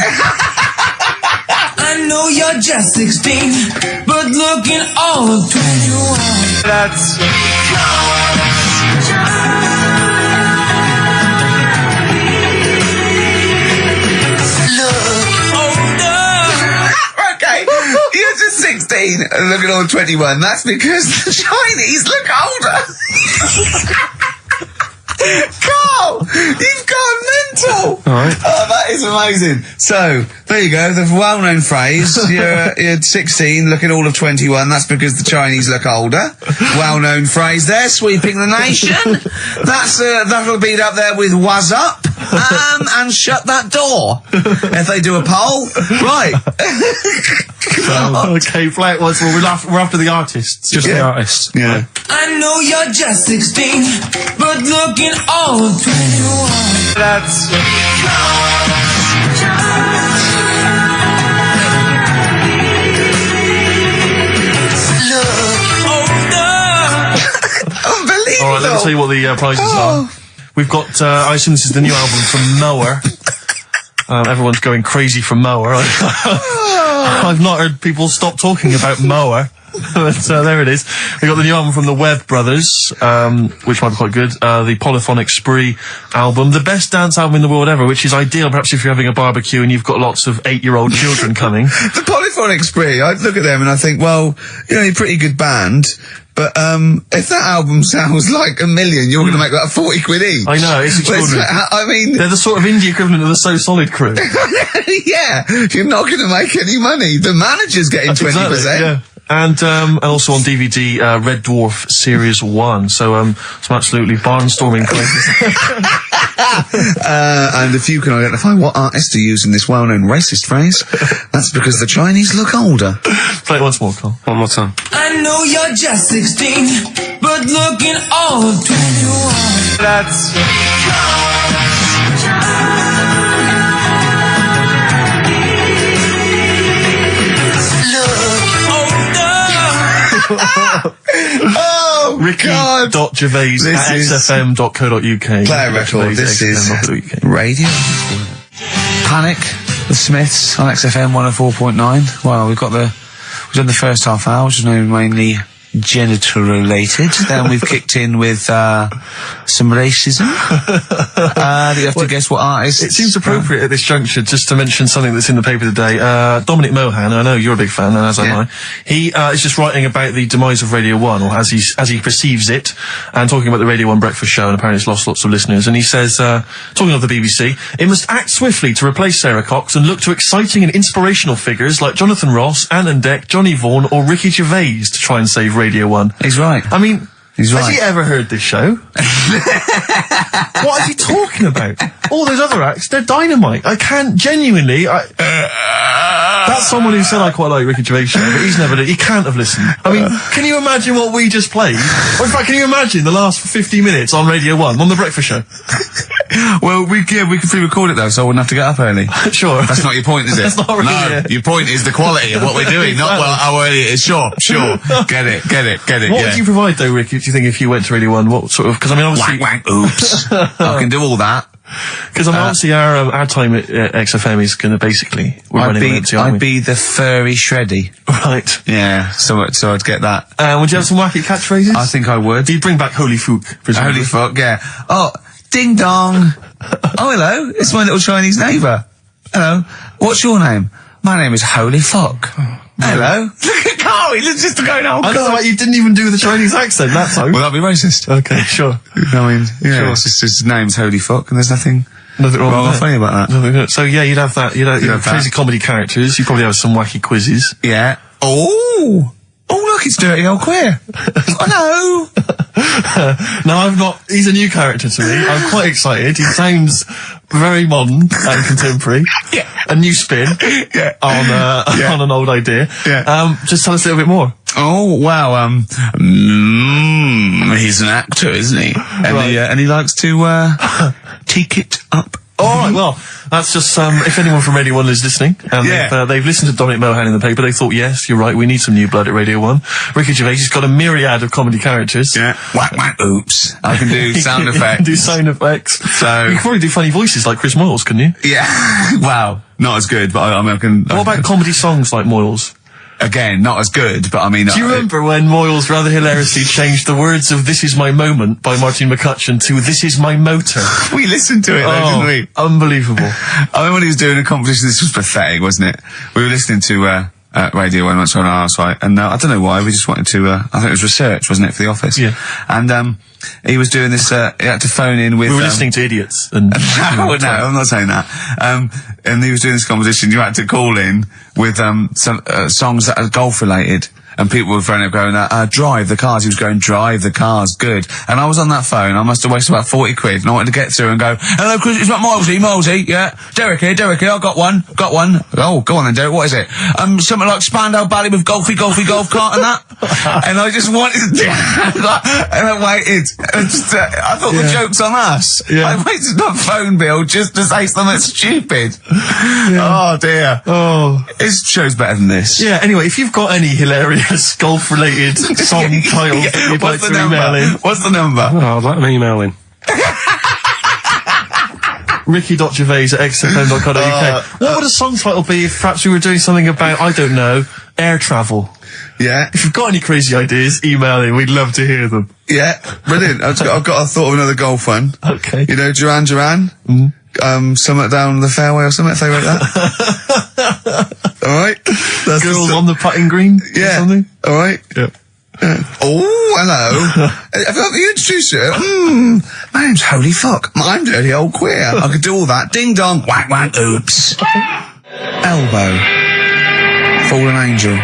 I know you're just 16, but looking all of 21. That's Okay, you're just 16 and looking all 21. That's because the Chinese look older. Carl, you've gone mental. Alright. Oh, that is amazing. So, there you go, the well-known phrase, you're 16, looking all of 21, that's because the Chinese look older. Well-known phrase there, sweeping the nation. That'll be up there with "was up," and "shut that door." If they do a poll, right. Okay, play it once more. We're after the artists. Just the artists. Yeah. I know you're just 16, but looking all of 21. that's Unbelievable. All right, let me tell you what the prizes are. We've got, I assume this is the new album from Mower. Everyone's going crazy for Mower. I've not heard people stop talking about Mower. But there it is. We got the new album from the Webb Brothers, which might be quite good. The Polyphonic Spree album, the best dance album in the world ever, which is ideal perhaps if you're having a barbecue and you've got lots of 8-year-old children coming. The Polyphonic Spree, I look at them and I think, well, you're a pretty good band, but if that album sounds like $1 million, you're going to make that 40 quid each. I know, it's extraordinary. I mean, They're the sort of indie equivalent of the So Solid crew. yeah, you're not going to make any money. The manager's getting 20%. Exactly, yeah. And also on DVD, Red Dwarf Series 1. So, some absolutely barnstorming places. And if you can identify what artist to use in this well-known racist phrase, that's because the Chinese look older. Play it once more, Carl. one more time. I know you're just 16, but looking all of 21. That's Oh, God. Ricky.Gervais at xfm.co.uk. Play a record. This is radio. Panic, the Smiths on XFM 104.9. Well, we've done the first half hour, which is mainly genital related. Then we've kicked in with some racism. You have to guess what artist. It seems appropriate at this juncture just to mention something that's in the paper today. Dominic Mohan, I know you're a big fan, and as am I. He is just writing about the demise of Radio 1, or as he perceives it, and talking about the Radio 1 breakfast show, and apparently it's lost lots of listeners. And he says, talking of the BBC, it must act swiftly to replace Sarah Cox and look to exciting and inspirational figures like Jonathan Ross, Ant and Dec, Johnny Vaughan, or Ricky Gervais to try and save Radio 1. He's right. I mean, He's has right. he ever heard this show? What is he talking about? All those other acts, they're dynamite. I can't genuinely. That's someone who said I quite like Ricky Gervais show, but he's never. He can't have listened. I mean, can you imagine what we just played? Or in fact, can you imagine the last 50 minutes on Radio 1 on the breakfast show? Well, we can pre-record it though, so I wouldn't have to get up early. Sure. That's not your point, is it? That's not really No, it. your point is the quality of what we're doing, not well how early it is. Sure. Get it. What yeah. would you provide though, Ricky? Do you think if you went to Radio 1, what sort of? Because I mean, obviously, Wank, oops. I can do all that. because I mean, obviously our time at XFM is going to basically we're running on empty, aren't I'd be the furry shreddy. we? Right. Yeah, so I'd get that. Would you have some wacky catchphrases? I think I would. You'd bring back Holy Fook, presumably. Holy fuck, yeah. Oh, ding dong. Oh, hello. It's my little Chinese neighbour. Hello. What's your name? My name is Holy Fuck. Hello. Look at Carl. He looks just going, oh, I don't know God. why you didn't even do the Chinese accent that time. Well, that'd be racist. Okay, sure. I mean, yeah, Sure. it's just his name's Holy Fuck, and there's nothing Nothing wrong with that. funny about that. So yeah, you'd have that. You'd have have that. crazy comedy characters. You'd probably have some wacky quizzes. Yeah. Oh, look, it's Dirty Old Queer. Hello. Now I've not. He's a new character to me. I'm quite excited. He sounds very modern and contemporary. Yeah. A new spin on an old idea. Yeah. Just tell us a little bit more. Oh wow! He's an actor, isn't he? And he likes to take it up. All right, well, that's just if anyone from Radio 1 is listening, and they've listened to Dominic Mohan in the paper, they thought, yes, you're right, we need some new blood at Radio 1. Ricky Gervais has got a myriad of comedy characters. Yeah. Whack, whack, oops. I can do sound effects. Do sound effects. So you can probably do funny voices like Chris Moyles, couldn't you? Yeah. Wow. Not as good, but I can. What about comedy songs like Moyles? Again, not as good, but I mean... Do you remember when Moyles rather hilariously changed the words of This Is My Moment by Martin McCutcheon to This Is My Motor? We listened to it though, didn't we? Unbelievable. I remember when he was doing a competition, this was pathetic, wasn't it? We were listening to Radio 1 once on our site, and I don't know why, we just wanted to, I think it was research, wasn't it, for the office? Yeah. And he was doing this, he had to phone in with... We were listening to idiots. And no, I'm not saying that. And he was doing this competition, you had to call in with some songs that are golf related. And people were phoning up going, drive the cars. He was going, drive the cars, good. And I was on that phone, I must have wasted about 40 quid, and I wanted to get through and go, hello, Chris, it's not Milesy, yeah. Derek here, I got one. Oh, go on then, Derek, what is it? Something like Spandau Ballet with golfy golf cart and that. And I just wanted to do and I waited. And just, I thought the joke's on us. Yeah. I wasted my phone bill just to say something stupid. Oh, dear. Oh. His show's better than this. Yeah, anyway, if you've got any hilarious golf-related song titles that you'd like to email in. What's the number? Oh, let them email in. Ricky.gervais@xfm.co.uk. What would a song title be if perhaps we were doing something about, I don't know, air travel? Yeah. If you've got any crazy ideas, email in. We'd love to hear them. Yeah. Brilliant. I've got a thought of another golf one. Okay. You know, Duran Duran? Something down the fairway or something, if they wrote that. Alright. Girls on the putting green? Yeah. Or something? Alright. Yeah. Oh, hello. Have you introduced you? My name's Holy Fuck. I'm Dirty Old Queer. I could do all that. Ding dong. Whack whack oops. Elbow. Fallen Angel.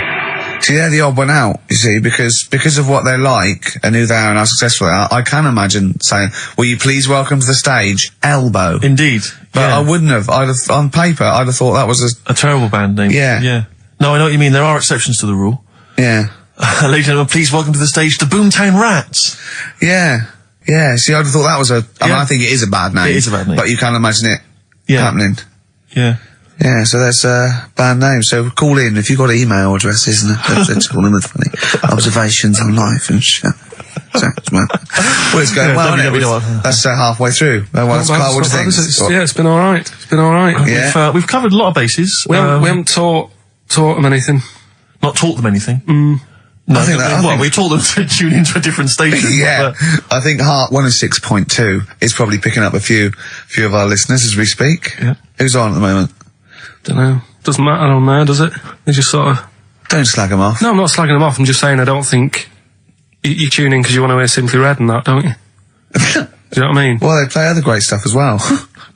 See, they're the odd one out, you see, because of what they're like and who they are and how successful they are, I can imagine saying, will you please welcome to the stage, Elbow. Indeed. But yeah. I wouldn't have. On paper, I'd have thought that was a terrible band name. Yeah. Yeah. No, I know what you mean. There are exceptions to the rule. Yeah. Ladies and gentlemen, please welcome to the stage the Boomtown Rats. Yeah. Yeah. See, I'd have thought that was I mean, I think it is a bad name. It is a bad name. But you can't imagine it happening. Yeah. Yeah, so that's a bad name. So call in if you've got email addresses and call in with funny observations on life and shit. So, well, it's going well, isn't it? That's halfway through. Carl, what do you think? Yeah, it's been alright. It's been alright. Yeah. We've covered a lot of bases. We haven't taught them anything. Not taught them anything? No, I think we taught them to tune into a different station. Yeah. I think Heart 106.2 is probably picking up a few of our listeners as we speak. Yeah. Who's on at the moment? Don't know. Doesn't matter on there, does it? They just sort of... Don't slag them off. No, I'm not slagging them off. I'm just saying I don't think... You tune in because you want to hear Simply Red and that, don't you? Do you know what I mean? Well, they play other great stuff as well.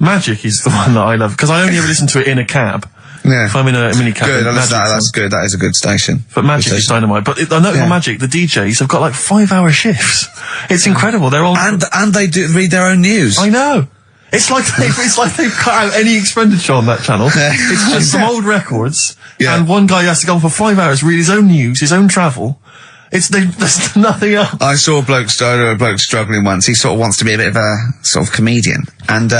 Magic is the one that I love, because I only ever listen to it in a cab. Yeah. If I'm in a mini cab. Good, that's good. That is a good station. But Magic is dynamite. But I know on Magic, the DJs have got like 5-hour shifts. It's incredible. They're all... And they do read their own news. I know. It's like they've cut out any expenditure on that channel. It's just some old records, and one guy has to go on for 5 hours, read his own news, his own travel. There's nothing else. I saw a bloke struggling once. He sort of wants to be a bit of a sort of comedian, and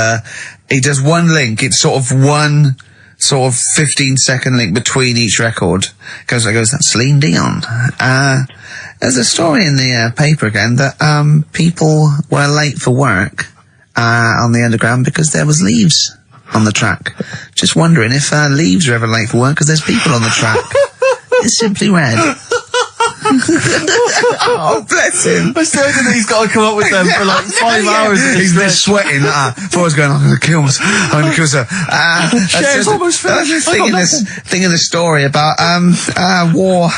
he does one link. It's sort of one 15-second link between each record. Goes, that's Celine Dion. There's a story in the paper again that people were late for work. On the underground because there was leaves on the track. Just wondering if leaves are ever late for work because there's people on the track. It's Simply Red. Oh, bless him. I still think he's got to come up with them for like 5 hours. He's been sweating. Before I was going, I'm going to kill myself. Chair's almost finished. Thinking the story about war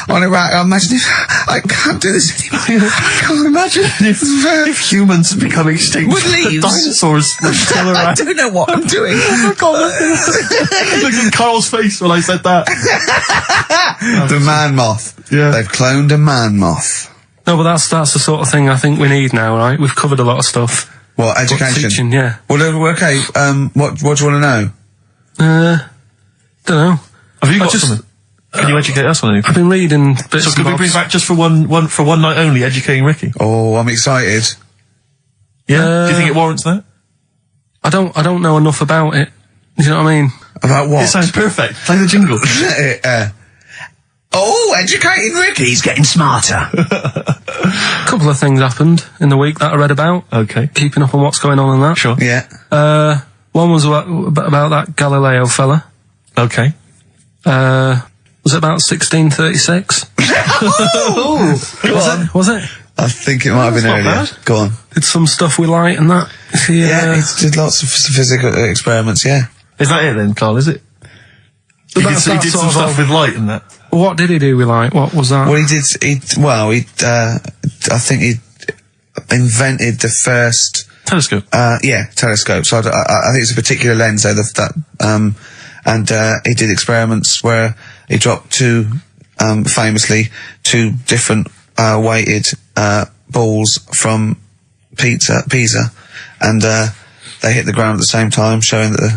on Iraq. I imagine if I can't do this anymore. I can't imagine if humans become extinct. With leaves. Dinosaurs would still around. I don't know what I'm doing. Oh my God. Look at Carl's face when I said that. The man moth. Yeah. They've cloned a man moth. No, but that's the sort of thing I think we need now, right? We've covered a lot of stuff. What, But education? teaching, yeah. Well, okay, what do you want to know? Don't know. Have you got something? Can you educate us on anything? I've been reading bits So and could we bobs. bring back just for one night only, educating Ricky? Oh, I'm excited. Yeah? Do you think it warrants that? I don't know enough about it. Do you know what I mean? About what? It sounds perfect. Play the jingle. Educating Ricky's getting smarter. A couple of things happened in the week that I read about. Okay. Keeping up on what's going on in that. Sure. Yeah. One was about that Galileo fella. Okay. Was it about 1636? Was it? I think it might have been not earlier. bad. Go on. Did some stuff with light and that. Yeah, he did lots of physical experiments, yeah. Is that it then, Carl, is it? He did some stuff with light and that. What did he do with light? What was that? Well, I think he invented the first... Telescope. Telescope. So I think it's a particular lens though, and he did experiments where he dropped famously two different weighted balls from Pisa, and they hit the ground at the same time, showing that it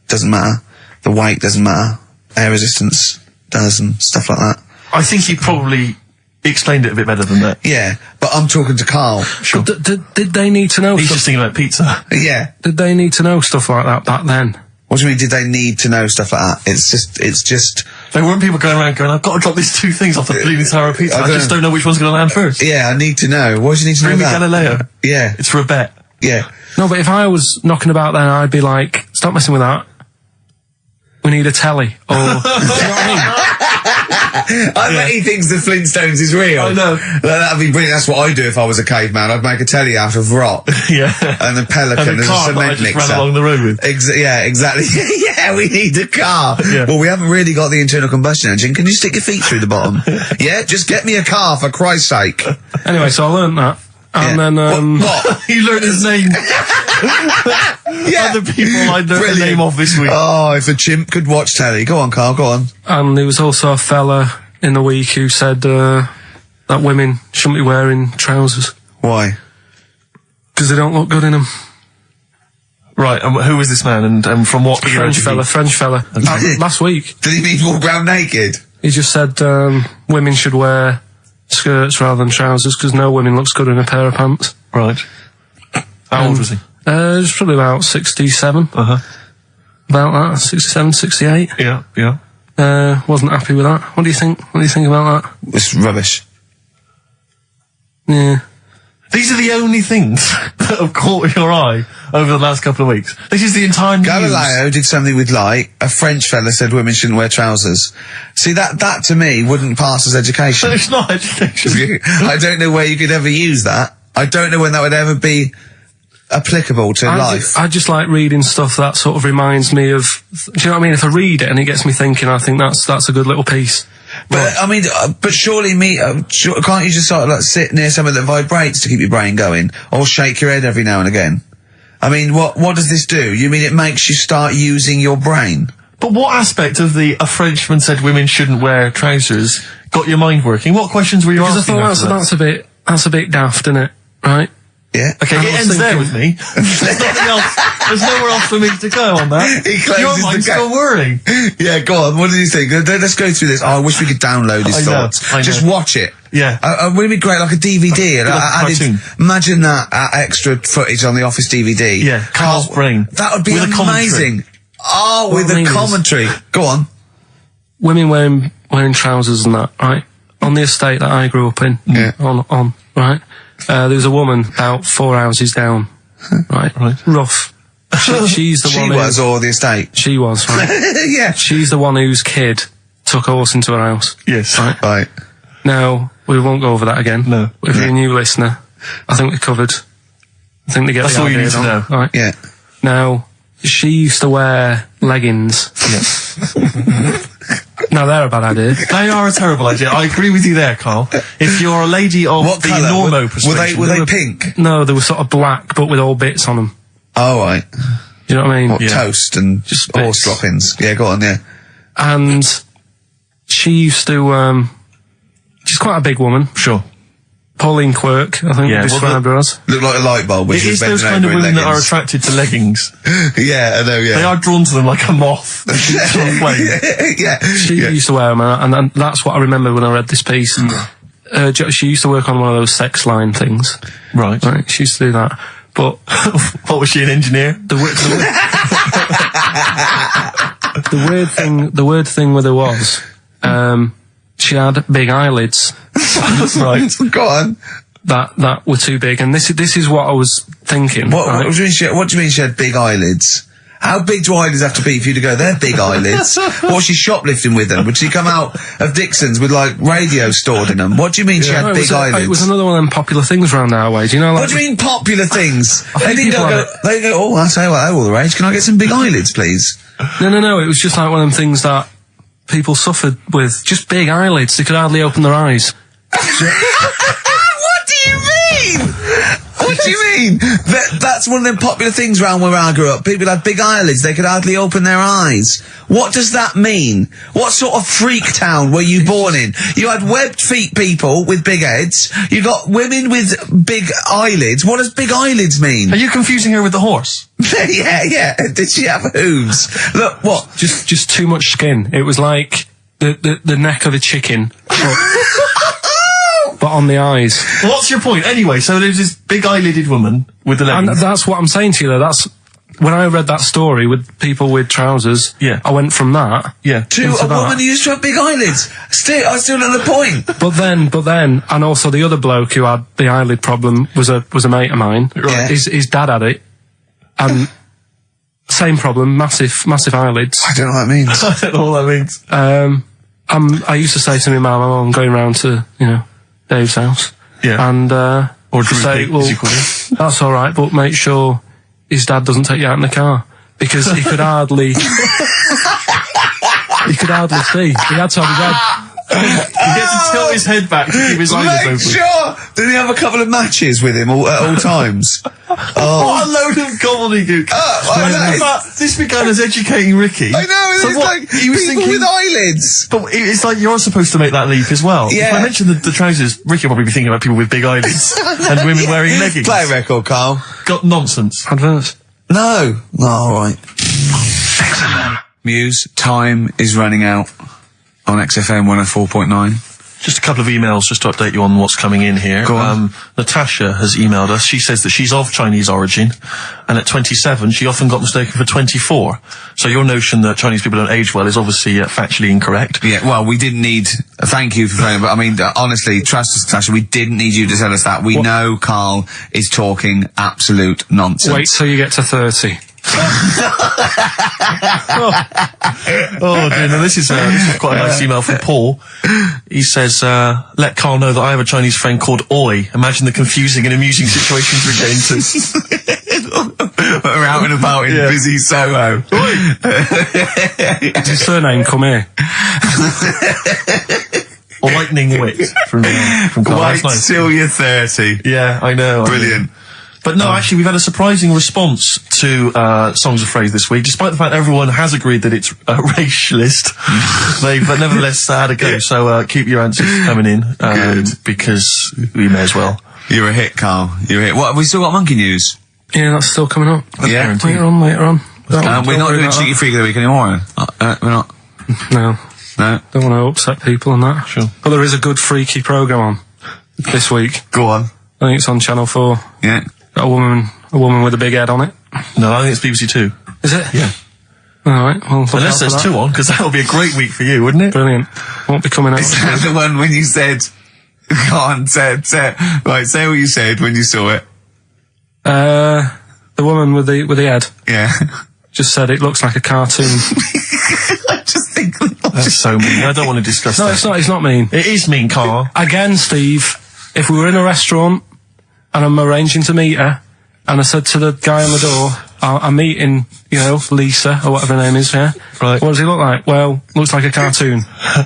doesn't matter, the weight doesn't matter, air resistance does, and stuff like that. I think he probably explained it a bit better than that. Yeah, but I'm talking to Carl. Sure. Did they need to know He's stuff? just thinking about pizza. Yeah. Did they need to know stuff like that back then? What do you mean, did they need to know stuff like that? It's just... There weren't people going around going, I've got to drop these two things off the Leaning Tower of Pizza. I just don't know which one's going to land first. Yeah, I need to know. Why do you need to know Bring me that? Galileo. Yeah. It's for a bet. Yeah. No, but if I was knocking about then, I'd be like, stop messing with that. We need a telly. Or, do you know what I mean? I bet he thinks the Flintstones is real. I know. That'd be brilliant. That's what I'd do if I was a caveman. I'd make a telly out of rock. Yeah. And a pelican And a as car a that I cement just mixer. ran along the road with. Yeah, exactly. Yeah, we need a car. Yeah. Well, we haven't really got the internal combustion engine. Can you stick your feet through the bottom? Yeah, just get me a car for Christ's sake. Anyway, so I learnt that. And Yeah. then, What? You learned his name. Yeah. Other people I learned the Brilliant. name of this week. Oh, if a chimp could watch telly. Go on, Carl, go on. and there was also a fella in the week who said, that women shouldn't be wearing trousers. Why? Because they don't look good in them. Right, who was this man and from what era did he- French fella. Last week. Did he mean walk around naked? He just said, women should wear skirts rather than trousers because no woman looks good in a pair of pants. Right. How old was he? He was probably about 67. Uh-huh. About that, 67, 68. Yeah, yeah. Wasn't happy with that. What do you think? What do you think about that? It's rubbish. Yeah. These are the only things that have caught your eye over the last couple of weeks. This is the entire news. Galileo did something with light. A French fella said women shouldn't wear trousers. See, that to me wouldn't pass as education. It's not education. I don't know where you could ever use that. I don't know when that would ever be applicable to life. I just like reading stuff that sort of reminds me of, do you know what I mean? If I read it and it gets me thinking, I think that's a good little piece. But I mean, but surely can't you just sort of like sit near something that vibrates to keep your brain going, or shake your head every now and again? I mean, what does this do? You mean it makes you start using your brain? But what aspect of a Frenchman said women shouldn't wear trousers got your mind working? What questions were you Because I asking? thought after that? that's a bit daft, isn't it? Right? Yeah. Okay, I it was ends there thinking- with me. There's nothing else. There's nowhere else for me to go on that. He closes Your the mind's gate. still whirring. Yeah, go on. What do you think? Let's go through this. Oh, I wish we could download his I know, thoughts. I know. Just watch it. Yeah. Wouldn't it be great, like a DVD? And Like a cartoon. imagine that extra footage on the Office DVD. Yeah, Carl's brain. That would be With a commentary. amazing. Oh, What with I a mean is- commentary. Go on. Women wearing trousers and that, right? On the estate that I grew up in, Yeah. on, right? There was a woman about 4 houses down, right? Right. Rough. She's the She one was, or the estate. She was, right? Yeah. She's the one whose kid took a horse into her house. Yes. Right. Right. Now, we won't go over that again. No. If you're a new listener, I think we covered. I think they get That's the all you idea need to now, know. Right. Yeah. Now, she used to wear leggings. Now, they're a bad idea. They are a terrible idea. I agree with you there, Carl. If you're a lady of What the colour? normo Were persuasion... they pink? No, they were sort of black, but with all bits on them. Oh, right. Do you know what I mean? What, toast and Just horse bits. droppings. Yeah, go on, yeah. And she used to, she's quite a big woman. Sure. Pauline Quirk, I think Yeah, we described her as. Look like a light bulb. Which It is those kind of women that are attracted to leggings. Yeah, I know. Yeah, They are drawn to them like a moth. yeah. She used to wear them, and that's what I remember when I read this piece. She used to work on one of those sex line things. Right. She used to do that. But what was she, an engineer? the weird thing with her was, she had big eyelids. Right. Go on. That were too big, and this is what I was thinking. What right? do you mean she had big eyelids? How big do eyelids have to be for you to go, they're big eyelids? What was she shoplifting with them? Would she come out of Dixon's with, like, radio stored in them? What do you mean she had No, big eyelids? It was another one of them popular things around our ways, you know? Like, What do you mean popular things? They think didn't people go, have they go, oh, I say, well, all the rage. Can I get some big eyelids, please? No. It was just like one of them things that people suffered with. Just big eyelids. They could hardly open their eyes. What do you mean? What do you mean? That's one of them popular things around where I grew up. People had big eyelids. They could hardly open their eyes. What does that mean? What sort of freak town were you born in? You had webbed feet people with big heads. You got women with big eyelids. What does big eyelids mean? Are you confusing her with the horse? Yeah. Did she have hooves? Look, what? Just too much skin. It was like the neck of a chicken. But on the eyes. What's your point? Anyway, so there's this big eyelidded woman with the And leggings. that's what I'm saying to you, though. That's when I read that story with people with trousers. Yeah. I went from that. Yeah. To into a that. woman who used to have big eyelids. I still don't know the point. But then, and also the other bloke who had the eyelid problem was a mate of mine. Right. His dad had it, and same problem, massive eyelids. I don't know what that means. I don't know what that means. I used to say to my mum, I'm going round to Dave's house. Yeah. And Or to say, Droopy, as you call him. that's all right, but make sure his dad doesn't take you out in the car, because he could hardly see. He had to have his head. He gets to tilt his head back to keep his eyes Make open. sure! Did he have a couple of matches with him at all times? What a load of gobbledygook. But this began as educating Ricky. I know, So it's what, like he was people thinking, with eyelids. but it's like you're supposed to make that leap as well. Yeah. If I mentioned the trousers, Ricky will probably be thinking about people with big eyelids and women wearing leggings. Play a record, Carl. Got nonsense. Adverts. No. Oh, all right. Muse, time is running out on XFM 104.9. Just a couple of emails just to update you on what's coming in here. Go on. Natasha has emailed us. She says that she's of Chinese origin, and at 27, she often got mistaken for 24. So your notion that Chinese people don't age well is obviously factually incorrect. Yeah, well, we didn't need a thank you for playing, but I mean, honestly, trust us, Natasha, we didn't need you to tell us that. We know Carl is talking absolute nonsense. Wait till you get to 30. Oh dear, no, this is quite a nice email from Paul. He says, let Carl know that I have a Chinese friend called Oi. Imagine the confusing and amusing situations we get into. We're out and about in busy Soho. Is his surname come here? Or lightning wit from Carl. Wait That's nice. till you're 30. Yeah, I know. Brilliant. But no, actually, we've had a surprising response to Songs of Phrase this week, despite the fact everyone has agreed that it's racialist. They've nevertheless had a go. So keep your answers coming in, because we may as well. You're a hit, Carl. You're a hit. What, have we still got monkey news? Yeah, that's still coming up. Yeah. Later on. We're not doing Cheeky Freak of the Week anymore. We're not. No. No. Don't want to upset people on that. Sure. But there is a good freaky programme on this week. Go on. I think it's on Channel 4. Yeah. Got a woman with a big head on it. No, I think it's BBC Two. Is it? Yeah. Alright, well, look Unless out for there's that. two on, because that would be a great week for you, wouldn't it? Brilliant. Won't be coming out. Is that the one when you said, go on, say what you said when you saw it? The woman with the head Yeah. just said it looks like a cartoon. I just think That's so mean. I don't want to discuss No, that. it's not mean. It is mean, Carl. Again, Steve, if we were in a restaurant and I'm arranging to meet her, and I said to the guy on the door, I'm meeting, Lisa, or whatever her name is, yeah? Right. What does he look like? Well, looks like a cartoon.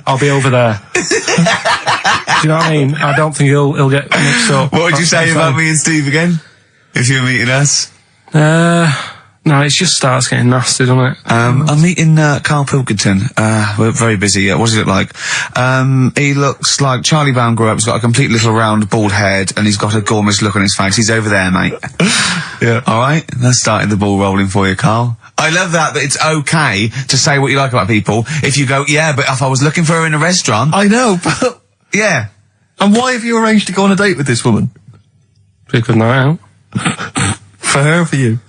I'll be over there. Do you know what I mean? I don't think he'll get mixed up. What would you say That's about fine. me and Steve again? If you were meeting us? No, No, it just starts getting nasty, doesn't it? I'm meeting Karl Pilkington. We're very busy. What does he look like? He looks like Charlie Brown grew up. He's got a complete little round bald head, and he's got a gormless look on his face. He's over there, mate. Yeah. All right, that's starting the ball rolling for you, Karl. I love that it's okay to say what you like about people. If you go, yeah, but if I was looking for her in a restaurant, I know, but... yeah. And why have you arranged to go on a date with this woman? Be a good night out. For her or for you?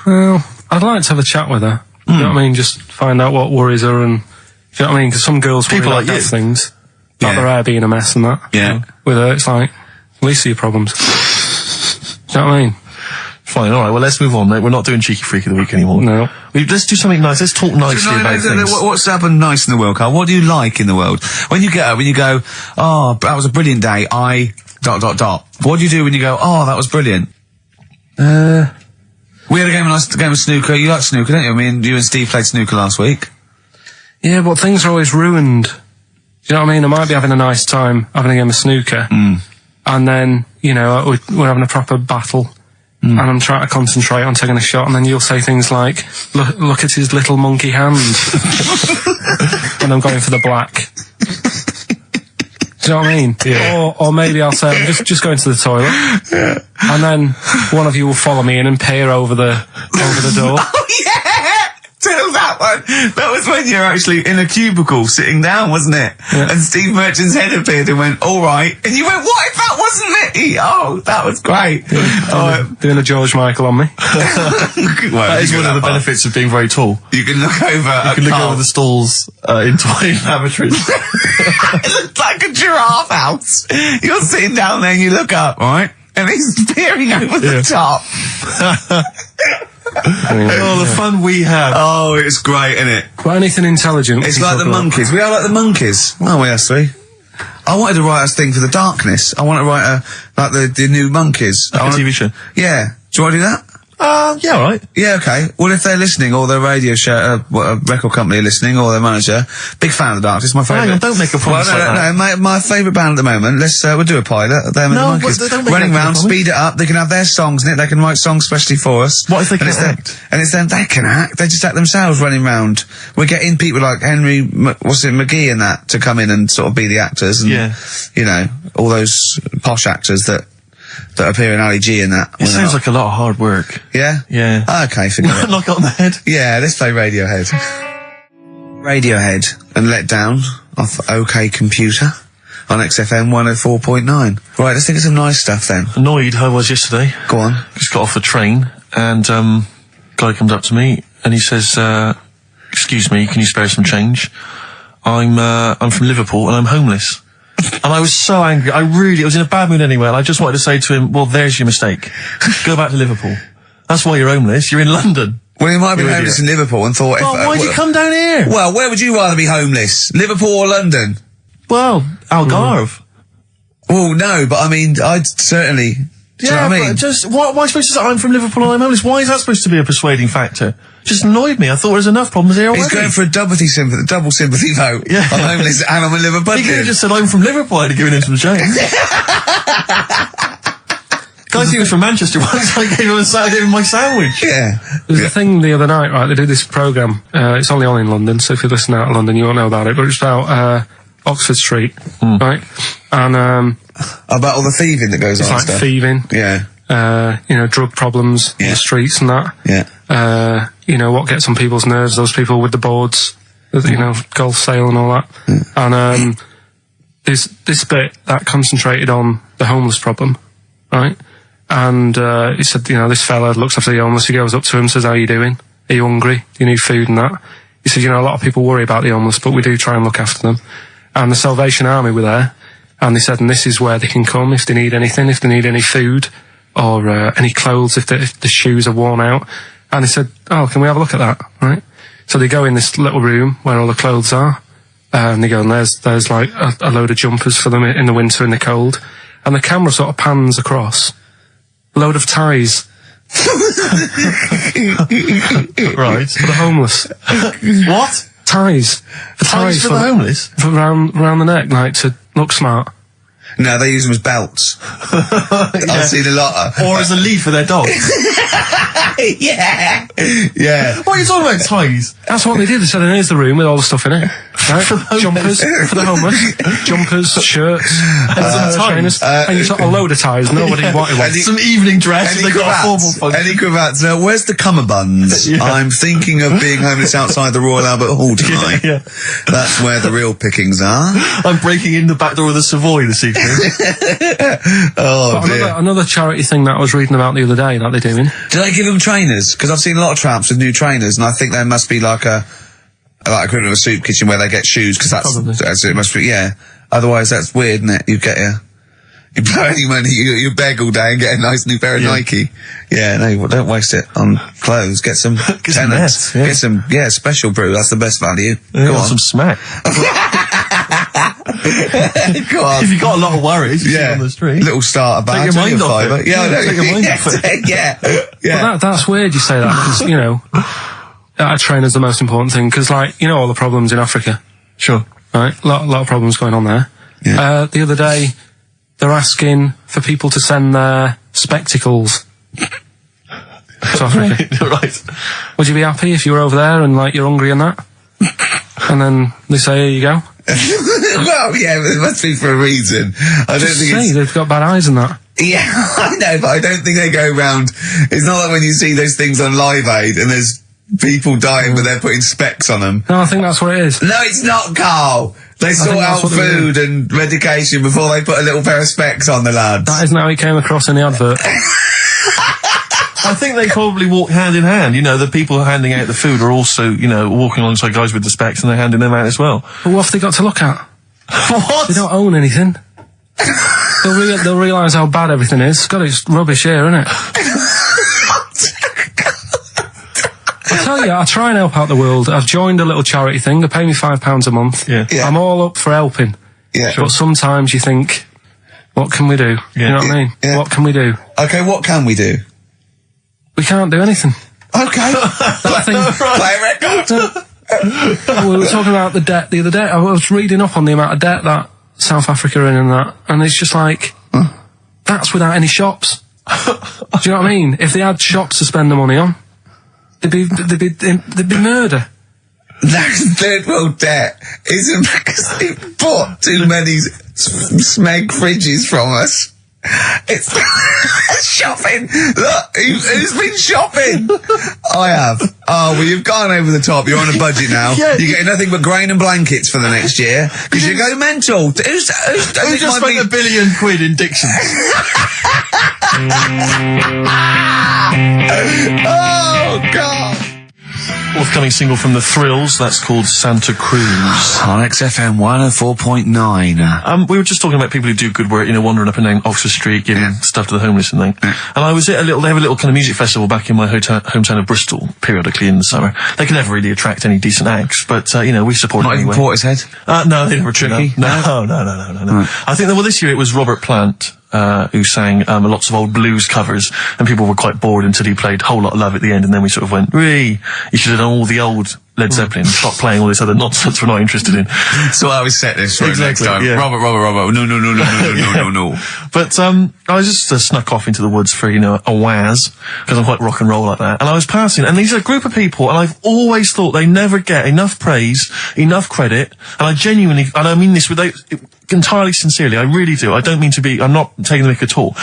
Well, I'd like to have a chat with her. You know what I mean? Just find out what worries her, and you know what I mean? Because some girls People worry like about you. deaf things, like Yeah. their hair being a mess and that. Yeah. With her, it's like, at least see your problems. Do you know what I mean? Fine, alright, well let's move on, mate. We're not doing Cheeky Freak of the Week anymore. No. Let's do something nice. Let's talk nicely about things. What's happened nice in the world, Karl? What do you like in the world? When you get up, when you go, oh, that was a brilliant day, What do you do when you go, oh, that was brilliant? We had a game of snooker. You like snooker, don't you? I mean, you and Steve played snooker last week. Yeah, but things are always ruined. Do you know what I mean? I might be having a nice time having a game of snooker, and then, you know, we're having a proper battle, and I'm trying to concentrate on taking a shot, and then you'll say things like, look at his little monkey hand. And I'm going for the black. Do you know what I mean? Yeah. Or maybe I'll say, I'm just going to the toilet. Yeah. And then one of you will follow me in and peer over the door. Oh, yeah! Tell that one. That was when you were actually in a cubicle sitting down, wasn't it? Yeah. And Steve Merchant's head appeared and went, all right. And you went, what if that wasn't me? Oh, that was great. Doing a George Michael on me. Well, That is one of the benefits of being very tall. You can look over You can look over the stalls in Twine Lavatories. It looks like a giraffe house. You're sitting down there and you look up, right? And he's peering over the top. Oh, the fun we have. Oh, it's great, isn't it? But anything intelligent. It's we like talk the about. monkeys. We are like the monkeys. Aren't we, us three? I wanted to write a thing for the darkness. I want to write like the new monkeys. Like a TV show. Yeah. Do you want to do that? Yeah, alright. Yeah, okay. Well, if they're listening, or their radio show, a record company are listening, or their manager, big fan of the Darkness, my favourite. Hang on, don't make a promise like that. No, my favourite band at the moment. We'll do a pilot. Them and the No, Monkeys. but don't make Running that round, promise. speed it up. They can have their songs in it. They can write songs specially for us. What if they And it's can't them- act? And it's them. They can act. They just act themselves running round. We're getting people like Henry, McGee and that to come in and sort of be the actors. And, Yeah. you know, all those posh actors that appear in Ali G and that. It sounds like a lot of hard work. Yeah? Yeah. Okay, forget it. Knock it on the head. Yeah, let's play Radiohead. Radiohead and Let Down off OK Computer on XFM 104.9. Right, let's think of some nice stuff then. Annoyed how I was yesterday. Go on. Just got off the train, and guy comes up to me and he says, "Excuse me, can you spare some change? I'm from Liverpool and I'm homeless." And I was so angry. I was in a bad mood anyway, and I just wanted to say to him, "Well, there's your mistake. Go back to Liverpool. That's why you're homeless. You're in London." Well, he might be You homeless in idiot. Liverpool and thought... Oh, why'd you come down here? Well, where would you rather be homeless? Liverpool or London? Well, Algarve. Well, no, but I mean, I'd certainly... Do you know what I mean? But just, why am I supposed to say I'm from Liverpool and I'm homeless? Why is that supposed to be a persuading factor? Just annoyed me. I thought there was enough problems here already. He's going for a double sympathy vote. Yeah. I'm homeless and I'm a Liverpool. He could have just said I'm from Liverpool. I'd have given him some change. Guy he was from Manchester once. I gave him my sandwich. Yeah. There's a thing the other night, right? They do this programme. It's only on in London, so if you listen out of London, you won't know about it. But it's about Oxford Street, right? And About all the thieving that goes it's on like and stuff. thieving, Yeah. you know, drug problems on Yeah. the streets and that. Yeah. You know, what gets on people's nerves, those people with the boards, you know, golf sale and all that. And there's this bit that concentrated on the homeless problem, right? And he said, you know, this fella looks after the homeless. He goes up to him, says, "How you doing? Are you hungry? Do you need food?" and that. He said, "You know, a lot of people worry about the homeless, but we do try and look after them." And the Salvation Army were there, and they said, and this is where they can come if they need anything, if they need any food or any clothes, if the shoes are worn out. And he said, "Oh, can we have a look at that?" Right? So they go in this little room where all the clothes are, and they go, and there's like a load of jumpers for them in the winter and the cold. And the camera sort of pans across. Load of ties. Right. For the homeless. What? Ties. Ties for the homeless? For round the neck, like, to look smart. No, they use them as belts. I've seen a lot of... Or as a lead for their dog. Yeah. What are you talking about, ties? That's what they did. They said, here's the room with all the stuff in it. Right? Jumpers for the homeless. Jumpers, shirts, trainers. And you got a load of ties. Nobody wanted one. Some evening dress. Any They got a formal function. Any cravats? Where's the cummerbunds? I'm thinking of being homeless outside the Royal Albert Hall tonight. Yeah. That's where the real pickings are. I'm breaking in the back door of the Savoy this evening. Oh, dear. Another charity thing that I was reading about the other day that they're doing. Do they give them trainers? Because I've seen a lot of tramps with new trainers, and I think there must be like a equivalent of a soup kitchen where they get shoes, because that's it must be, yeah. Otherwise, that's weird, isn't it? You get you blow any money, you beg all day and get a nice new pair of Nike. Yeah, no, don't waste it on clothes. Get some tenants. Get some, special brew. That's the best value. Go on. Some smack. Go on. If you got a lot of worries, on the street. Little starter bag. Take your mind off it. Yeah, I know. Take your mind off it. Yeah. But that's weird you say that, because, you know, a trainer's the most important thing, because, like, you know all the problems in Africa. Sure. Right? A lot of problems going on there. Yeah. The other day, they're asking for people to send their spectacles to Africa. Right. Would you be happy if you were over there and, like, you're hungry and that? And then they say, here you go. Well, yeah, but it must be for a reason. I don't think they've got bad eyes and that. Yeah, I know, but I don't think they go round. It's not like when you see those things on Live Aid and there's people dying but they're putting specs on them. No, I think that's what it is. No, it's not, Carl. They sort out food and medication before they put a little pair of specs on the lads. That isn't how he came across in the advert. I think they probably walk hand in hand. You know, the people handing out the food are also, you know, walking alongside guys with the specs, and they're handing them out as well. But what have they got to look at? What? They don't own anything. They'll realise how bad everything is. God, it's rubbish here, isn't it? I tell you, I try and help out the world. I've joined a little charity thing. They pay me £5 a month. Yeah. I'm all up for helping. Yeah. But sometimes you think, what can we do? You know what I mean? Yeah. What can we do? Okay, what can we do? We can't do anything. Okay. That thing. Play a record. We were talking about the debt the other day. I was reading up on the amount of debt that South Africa are in and that, and it's just like, that's without any shops. Do you know what I mean? If they had shops to spend the money on, there'd be murder. That's third world debt isn't because they bought too many smeg fridges from us. It's shopping. Look, who's been shopping? I have. Oh, well, you've gone over the top. You're on a budget now. You're getting nothing but grain and blankets for the next year because you go mental. Who just spent £1 billion in dictions? Oh, God. Forthcoming single from The Thrills, that's called Santa Cruz. On XFM 104.9. We were just talking about people who do good work, you know, wandering up and down Oxford Street, giving stuff to the homeless and thing. And I was at they have a little kind of music festival back in my hometown of Bristol, periodically in the summer. They can never really attract any decent acts, but, you know, we support it anyway. Not even Portishead? No, they never tricky. No. I think that, this year it was Robert Plant, who sang lots of old blues covers, and people were quite bored until he played Whole Lot of Love at the end, and then we sort of went, you should have done all the old Led Zeppelin, stop playing all this other nonsense we're not interested in. So I always set this for next time. Yeah. Robert, no. But I just snuck off into the woods for, you know, a waz, because I'm quite rock and roll like that, and I was passing, and these are a group of people, and I've always thought they never get enough praise, enough credit, and I genuinely, and I mean this entirely sincerely, I really do. I don't mean to be, I'm not taking the mick at all.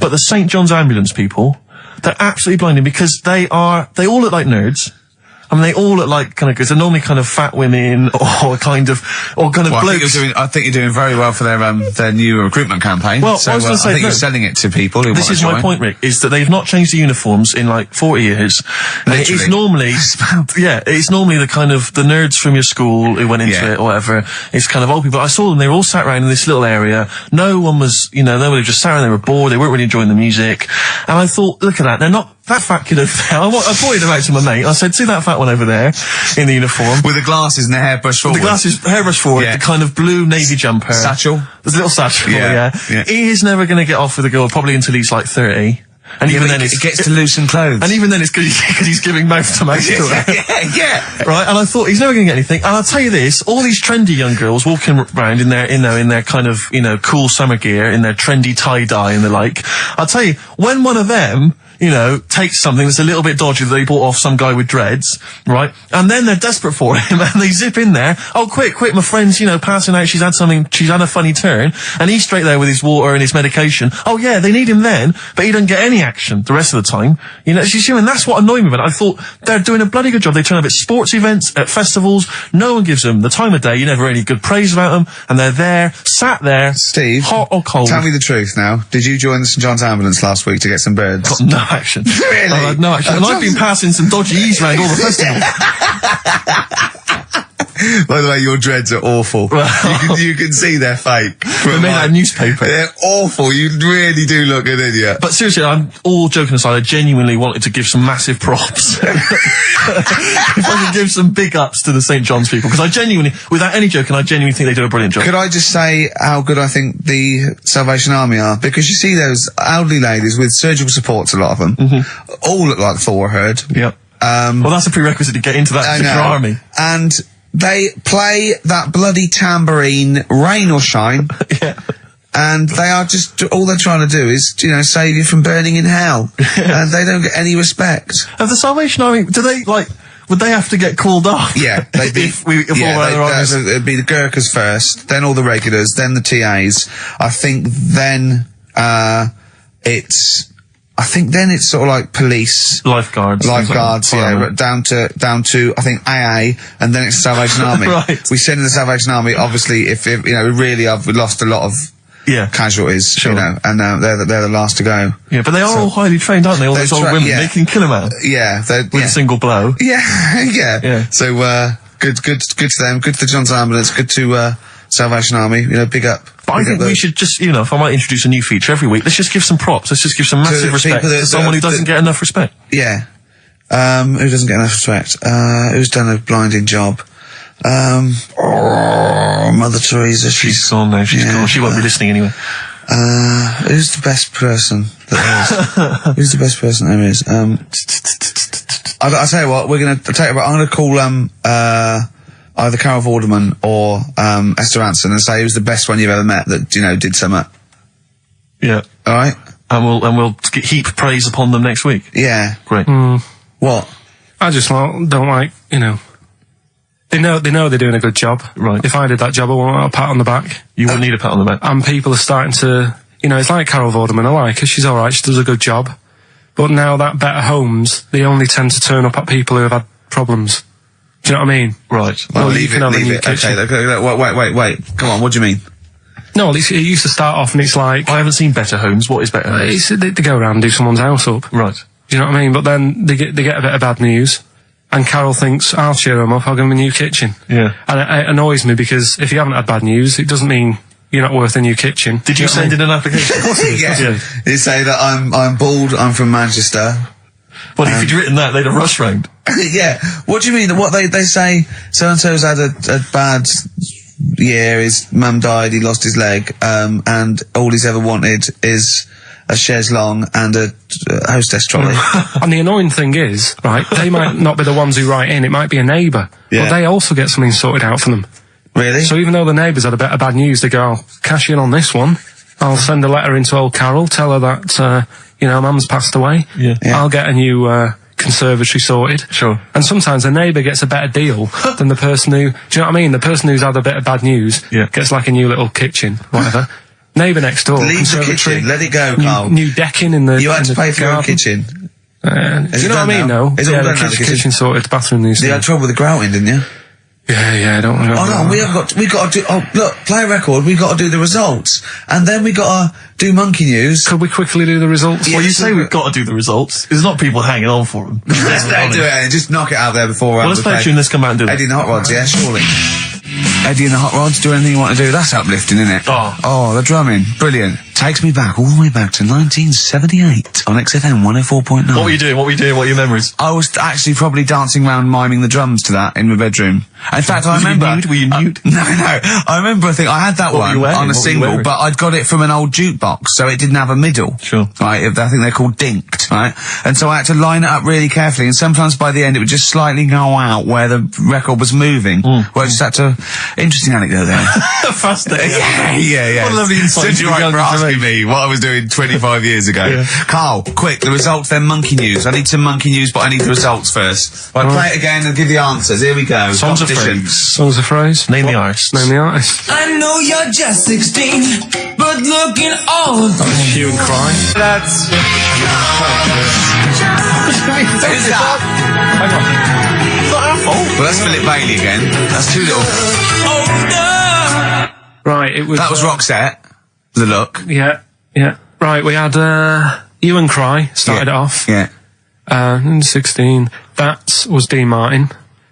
But the St. John's Ambulance people, they're absolutely blinding because they all look like nerds. I mean, they all look like because they're normally kind of fat women or kind of blokes. I think you're doing very well for their new recruitment campaign. Well, so I was going to say, I think you're selling it to people who want to join. This is my point, Rick, is that they've not changed the uniforms in like 40 years. Literally. It's normally, it's normally the kind of the nerds from your school who went into it or whatever. It's kind of old people. I saw them, they were all sat around in this little area. No one was, nobody just sat around, they were bored, they weren't really enjoying the music. And I thought, look at that, they're not that fat kid over there. I pointed them out to my mate. I said, see that fat one over there in the uniform? With the glasses and the hairbrush forward. The glasses, hairbrush forward, the kind of blue navy jumper. Satchel. There's a little satchel, yeah. He is never going to get off with a girl, probably until he's like 30. And even then it gets to loosen clothes. And even then it's because he's giving mouth to mouth to it. yeah. Right, and I thought he's never going to get anything. And I'll tell you this: all these trendy young girls walking around in their kind of cool summer gear, in their trendy tie dye and the like. I'll tell you, when one of them takes something that's a little bit dodgy that they bought off some guy with dreads, right? And then they're desperate for him and they zip in there. Oh, quick, my friend's, passing out. She's had a funny turn. And he's straight there with his water and his medication. Oh yeah, they need him then, but he doesn't get any action the rest of the time. And that's what annoyed me about it. I thought they're doing a bloody good job. They turn up at sports events, at festivals. No one gives them the time of day. You never hear any good praise about them. And they're there, sat there. Steve. Hot or cold. Tell me the truth now. Did you join the St John's ambulance last week to get some birds? Got no action. Really? I had no action. And I've been passing some dodgy E's around all the festivals. By the way, your dreads are awful. You can see they're fake. They're made out of newspaper. They're awful. You really do look an idiot. But seriously, I'm all joking aside, I genuinely wanted to give some massive props. If I could give some big ups to the St. John's people, because I genuinely, without any joking, I genuinely think they do a brilliant job. Could I just say how good I think the Salvation Army are? Because you see those elderly ladies with surgical supports, a lot of them, all look like Thor Herd. Yep. Well, that's a prerequisite to get into that particular army. And they play that bloody tambourine, rain or shine. Yeah. And they are just, all they're trying to do is, save you from burning in hell. And they don't get any respect. Of the Salvation Army, do they, would they have to get called off? Yeah, they'd be, it'd be the Gurkhas first, then all the regulars, then the TAs. I think then it's sort of like police, lifeguards, yeah, down to I think AA, and then it's Salvation Army. Right. We send in the Salvation Army. Obviously, if really, I've lost a lot of casualties, sure. and they're the last to go. Yeah, but they are all highly trained, aren't they? All those old women, they can kill a man. Yeah, with a single blow. Yeah. So good to them. Good to the John's Ambulance. Good to Salvation Army. Big up. But I think we should just, if I might introduce a new feature every week, let's just give some props. Let's just give some massive respect to someone who doesn't get enough respect. Yeah. Who doesn't get enough respect? Who's done a blinding job? Mother Teresa. She's gone now. She's gone. She won't be listening anyway. Who's the best person that there is? Who's the best person there is? I'll tell you what, I'm gonna call, either Carol Vorderman or Esther Anson and say who's the best one you've ever met that did something. Yeah. All right. And we'll heap praise upon them next week. Yeah. Great. What? I just don't like They know they're doing a good job. Right. If I did that job, I want a pat on the back. You wouldn't need a pat on the back. And people are starting to, it's like Carol Vorderman. I like her. She's all right. She does a good job. But now that Better Homes, they only tend to turn up at people who have had problems. Do you know what I mean? Right. Well, leave it. Okay, wait. Come on, what do you mean? No, it used to start off and it's like... I haven't seen Better Homes. What is Better Homes? They go around and do someone's house up. Right. Do you know what I mean? But then they get a bit of bad news. And Carol thinks, I'll cheer them up, I'll give them a new kitchen. Yeah. And it annoys me because if you haven't had bad news, it doesn't mean you're not worth a new kitchen. Did you send in an application? Of course it is. Yeah. You say that I'm bald, I'm from Manchester. Well, if you'd written that, they'd have rushed round. Yeah. What do you mean? What they say, so-and-so's had a bad year, his mum died, he lost his leg, and all he's ever wanted is a chaise longue and a hostess trolley. And the annoying thing is, right, they might not be the ones who write in, it might be a neighbour. Yeah. But they also get something sorted out for them. Really? So even though the neighbours had a bit of bad news, they go, I'll cash in on this one. I'll send a letter into old Carol, tell her that, mum's passed away. Yeah. I'll get a new conservatory sorted. Sure. And sometimes the neighbour gets a better deal than the person who, do you know what I mean? The person who's had a bit of bad news gets like a new little kitchen, whatever. Neighbour next door, leave the kitchen, let it go, Carl. New decking in the You had to pay for your own garden. kitchen. Do you know what I mean, though? Is it all done now, the kitchen sorted, the bathroom needs You had trouble with the grouting, didn't you? Yeah, don't worry. Oh no, we got to do, look, play a record, we got to do the results. And then we got to do Monkey News. Could we quickly do the results? Well, you say we've got to do the results. There's not people hanging on for them. Let's do it, just knock it out there before well, let's play a tune, let's come out and do it. Eddie and the Hot Rods, yeah, surely. Eddie and the Hot Rods, do anything you want to do. That's uplifting, isn't it? Oh, the drumming, brilliant. takes me back, all the way back to 1978 on XFM 104.9. What were you doing? What are your memories? I was actually probably dancing around miming the drums to that in my bedroom. In fact, I remember... Were you nude? No. I remember, I think I had that What were you one wearing? on a What were you single, wearing? but I'd got it from an old jukebox, so it didn't have a middle. Sure. Right, I think they're called dinked, right? And so I had to line it up really carefully, and sometimes by the end it would just slightly go out where the record was moving. Where I just had to... Interesting anecdote there. Fascinating. Yeah. What a lovely insight Since into you're the right for young asking me what I was doing 25 years ago. Yeah. Carl, quick, the results, then monkey news. I need some monkey news, but I need the results first. Right, play it again and give the answers. Here we go. Songs of Competition. phrase. Songs of phrase. Name the artists. Name the artist. I know you're just 16, but looking all of Hue and Cry. That's... Who's that? Hang on. Well, that's Philip Bailey again. That's too little. Right, it was... That was Roxette. The look. Yeah. Right, we had Hue and Cry started it off. Yeah. 16. That was Dean Martin.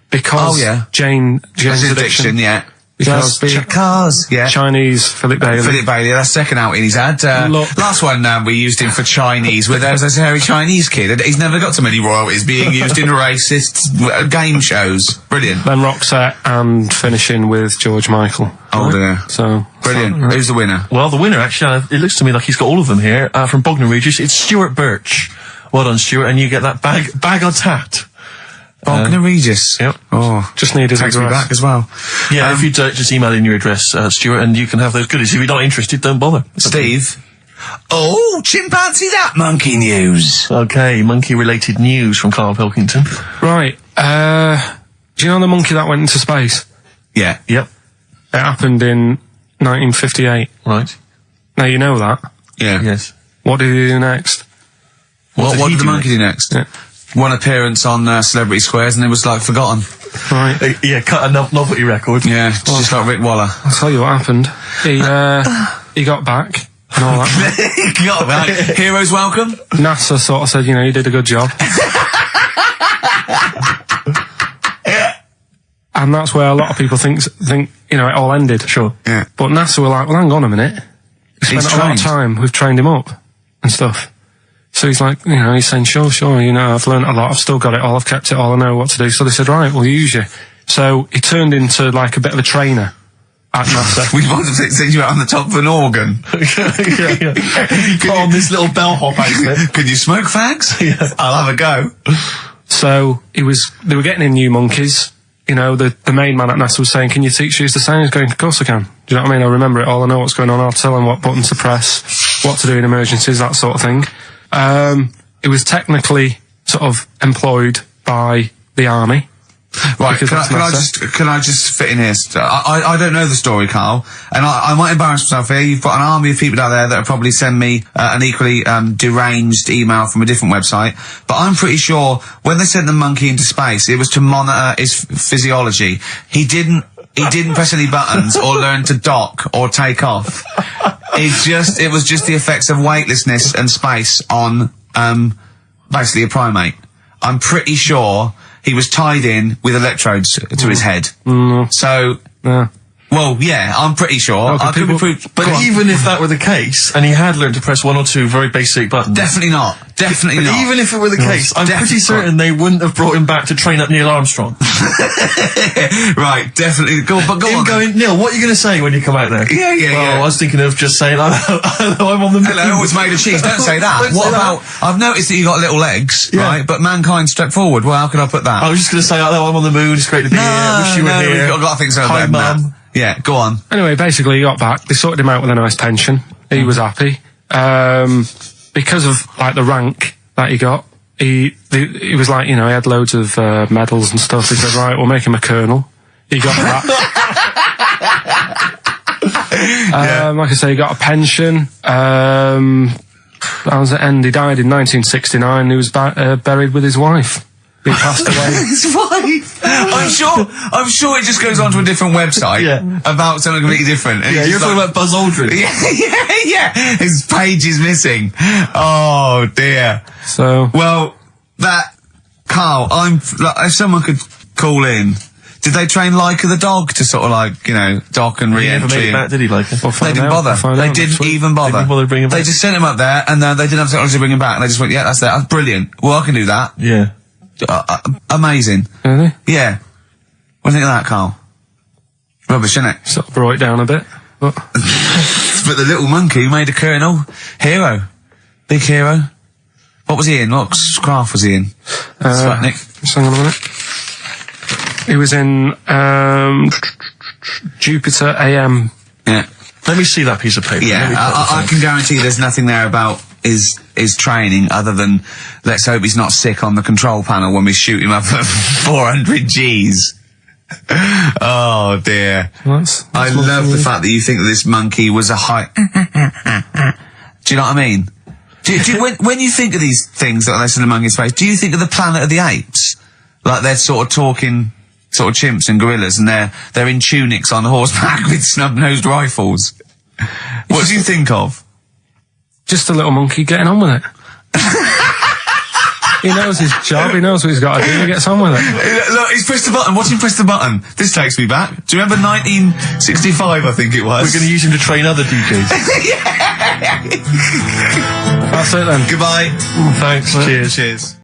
Because Oh, yeah. Jane's That's his addiction, yeah. Because Cars, yeah. Chinese Philip Bailey. Philip Bailey, that's second outing he's had. Look. Last one we used him for Chinese, where there was a very Chinese kid. He's never got so many royalties being used in racist game shows. Brilliant. Then Roxette and finishing with George Michael. Oh dear. So Brilliant. Who's the winner? Well, the winner, actually, it looks to me like he's got all of them here, from Bognor Regis. It's Stuart Birch. Well done, Stuart, and you get that bag on tat. Bognor Regis. Yep. Oh, just need his takes me address. back as well. Yeah, if you just email in your address, Stuart, and you can have those goodies. If you're not interested, don't bother. Steve. Oh, chimpanzee that monkey news. Okay, monkey-related news from Karl Pilkington. Right. Do you know the monkey that went into space? Yeah. Yep. It happened in 1958. Right. Now you know that. Yeah. Yes. What did he do next? What he did the do monkey do next? Yeah. One appearance on Celebrity Squares and it was like forgotten. Right. Yeah, cut a novelty record. Yeah, just like Rick Waller. I'll tell you what happened. He got back and all that. Got that. Heroes welcome. NASA sort of said, you did a good job. And that's where a lot of people think it all ended. Sure. Yeah. But NASA were like, well, hang on a minute. We He's spent a lot of trained. time. We've trained him up and stuff. So he's like, he's saying, sure, I've learned a lot. I've still got it all. I've kept it all. I know what to do. So they said, right, we'll use you. So he turned into like a bit of a trainer at NASA. We wanted to send you out on the top of an organ. yeah. Put on this little bellhop outfit. Can you smoke fags? Yeah. I'll have a go. So they were getting in new monkeys. The main man at NASA was saying, can you teach us the sound? He's going, of course I can. Do you know what I mean? I remember it all. I know what's going on. I'll tell them what buttons to press, what to do in emergencies, that sort of thing. It was technically sort of employed by the army. Right, Because can I just fit in here? I don't know the story, Carl, and I might embarrass myself here. You've got an army of people out there that will probably send me an equally deranged email from a different website, but I'm pretty sure when they sent the monkey into space, it was to monitor his physiology. He didn't press any buttons or learn to dock or take off. It was just the effects of weightlessness and space on basically a primate. I'm pretty sure he was tied in with electrodes to his head. So, Yeah. well, yeah, I'm pretty sure. Okay, I could be people- proved. But even if that were the case, and he had learned to press one or two very basic buttons. Definitely not. Definitely But not. even if it were the case, I'm pretty definitely certain they wouldn't have brought him back to train up Neil Armstrong. Right, definitely. Go Him on. then. going, Neil, what are you going to say when you come out there? Yeah, yeah, well, yeah. I was thinking of just saying, hello, I'm on the moon. Hello, it's made of cheese. Don't say that. Don't What say about? I've noticed that you got little legs, Yeah. right? But mankind stepped forward. Well, how can I put that? I was just going to say, hello, I'm on the moon, it's great to be here, wish you were here. I've got to think so Hi, about that. Mum. Yeah, go on. Anyway, basically he got back. They sorted him out with a nice pension. He was happy. Because of like the rank that he got, he was like, he had loads of medals and stuff. He said, right, we'll make him a colonel. He got that. Like I say, he got a pension. That was the end. He died in 1969. He was buried with his wife. He passed away. His wife. I'm sure it just goes on to a different website about something completely different. And Yeah, it's you're just talking like- about Buzz Aldrin. Yeah. His page is missing. Oh dear. So Well, Carl, if someone could call in Did they train Leica the dog to sort of like, you know, dock and He never re-entry? made it back, did he, like? They didn't bother. They didn't even bother. They didn't bother to bring him back. They just sent him up there, and they didn't have technology to bring him back, and they just went, yeah, that's brilliant. Well, I can do that. Yeah. Amazing. Really? Yeah. What do you think of that, Carl? Rubbish, isn't it? Sort of brought it down a bit. But But the little monkey made a colonel. Hero. Big hero. What was he in? What craft was he in? Sputnik. just hang on a minute. He was in Jupiter AM. Yeah. Let me see that piece of paper. Yeah, I can guarantee there's nothing there about his training other than let's hope he's not sick on the control panel when we shoot him up at 400 Gs. Oh dear. I love the fact that you think that this monkey was a high... Do you know what I mean? Do you, when you think of these things that are in the monkey's face, do you think of the Planet of the Apes? Like they're sort of talking sort of chimps and gorillas and they're in tunics on horseback with snub-nosed rifles. What do you think of? Just a little monkey getting on with it. He knows his job, he knows what he's got to do, he gets on with it. Look, he's pressed the button. Watch him press the button. This takes me back. Do you remember 1965, I think it was? We're going to use him to train other DJs. That's it then. Goodbye. Thanks. Cheers. Cheers.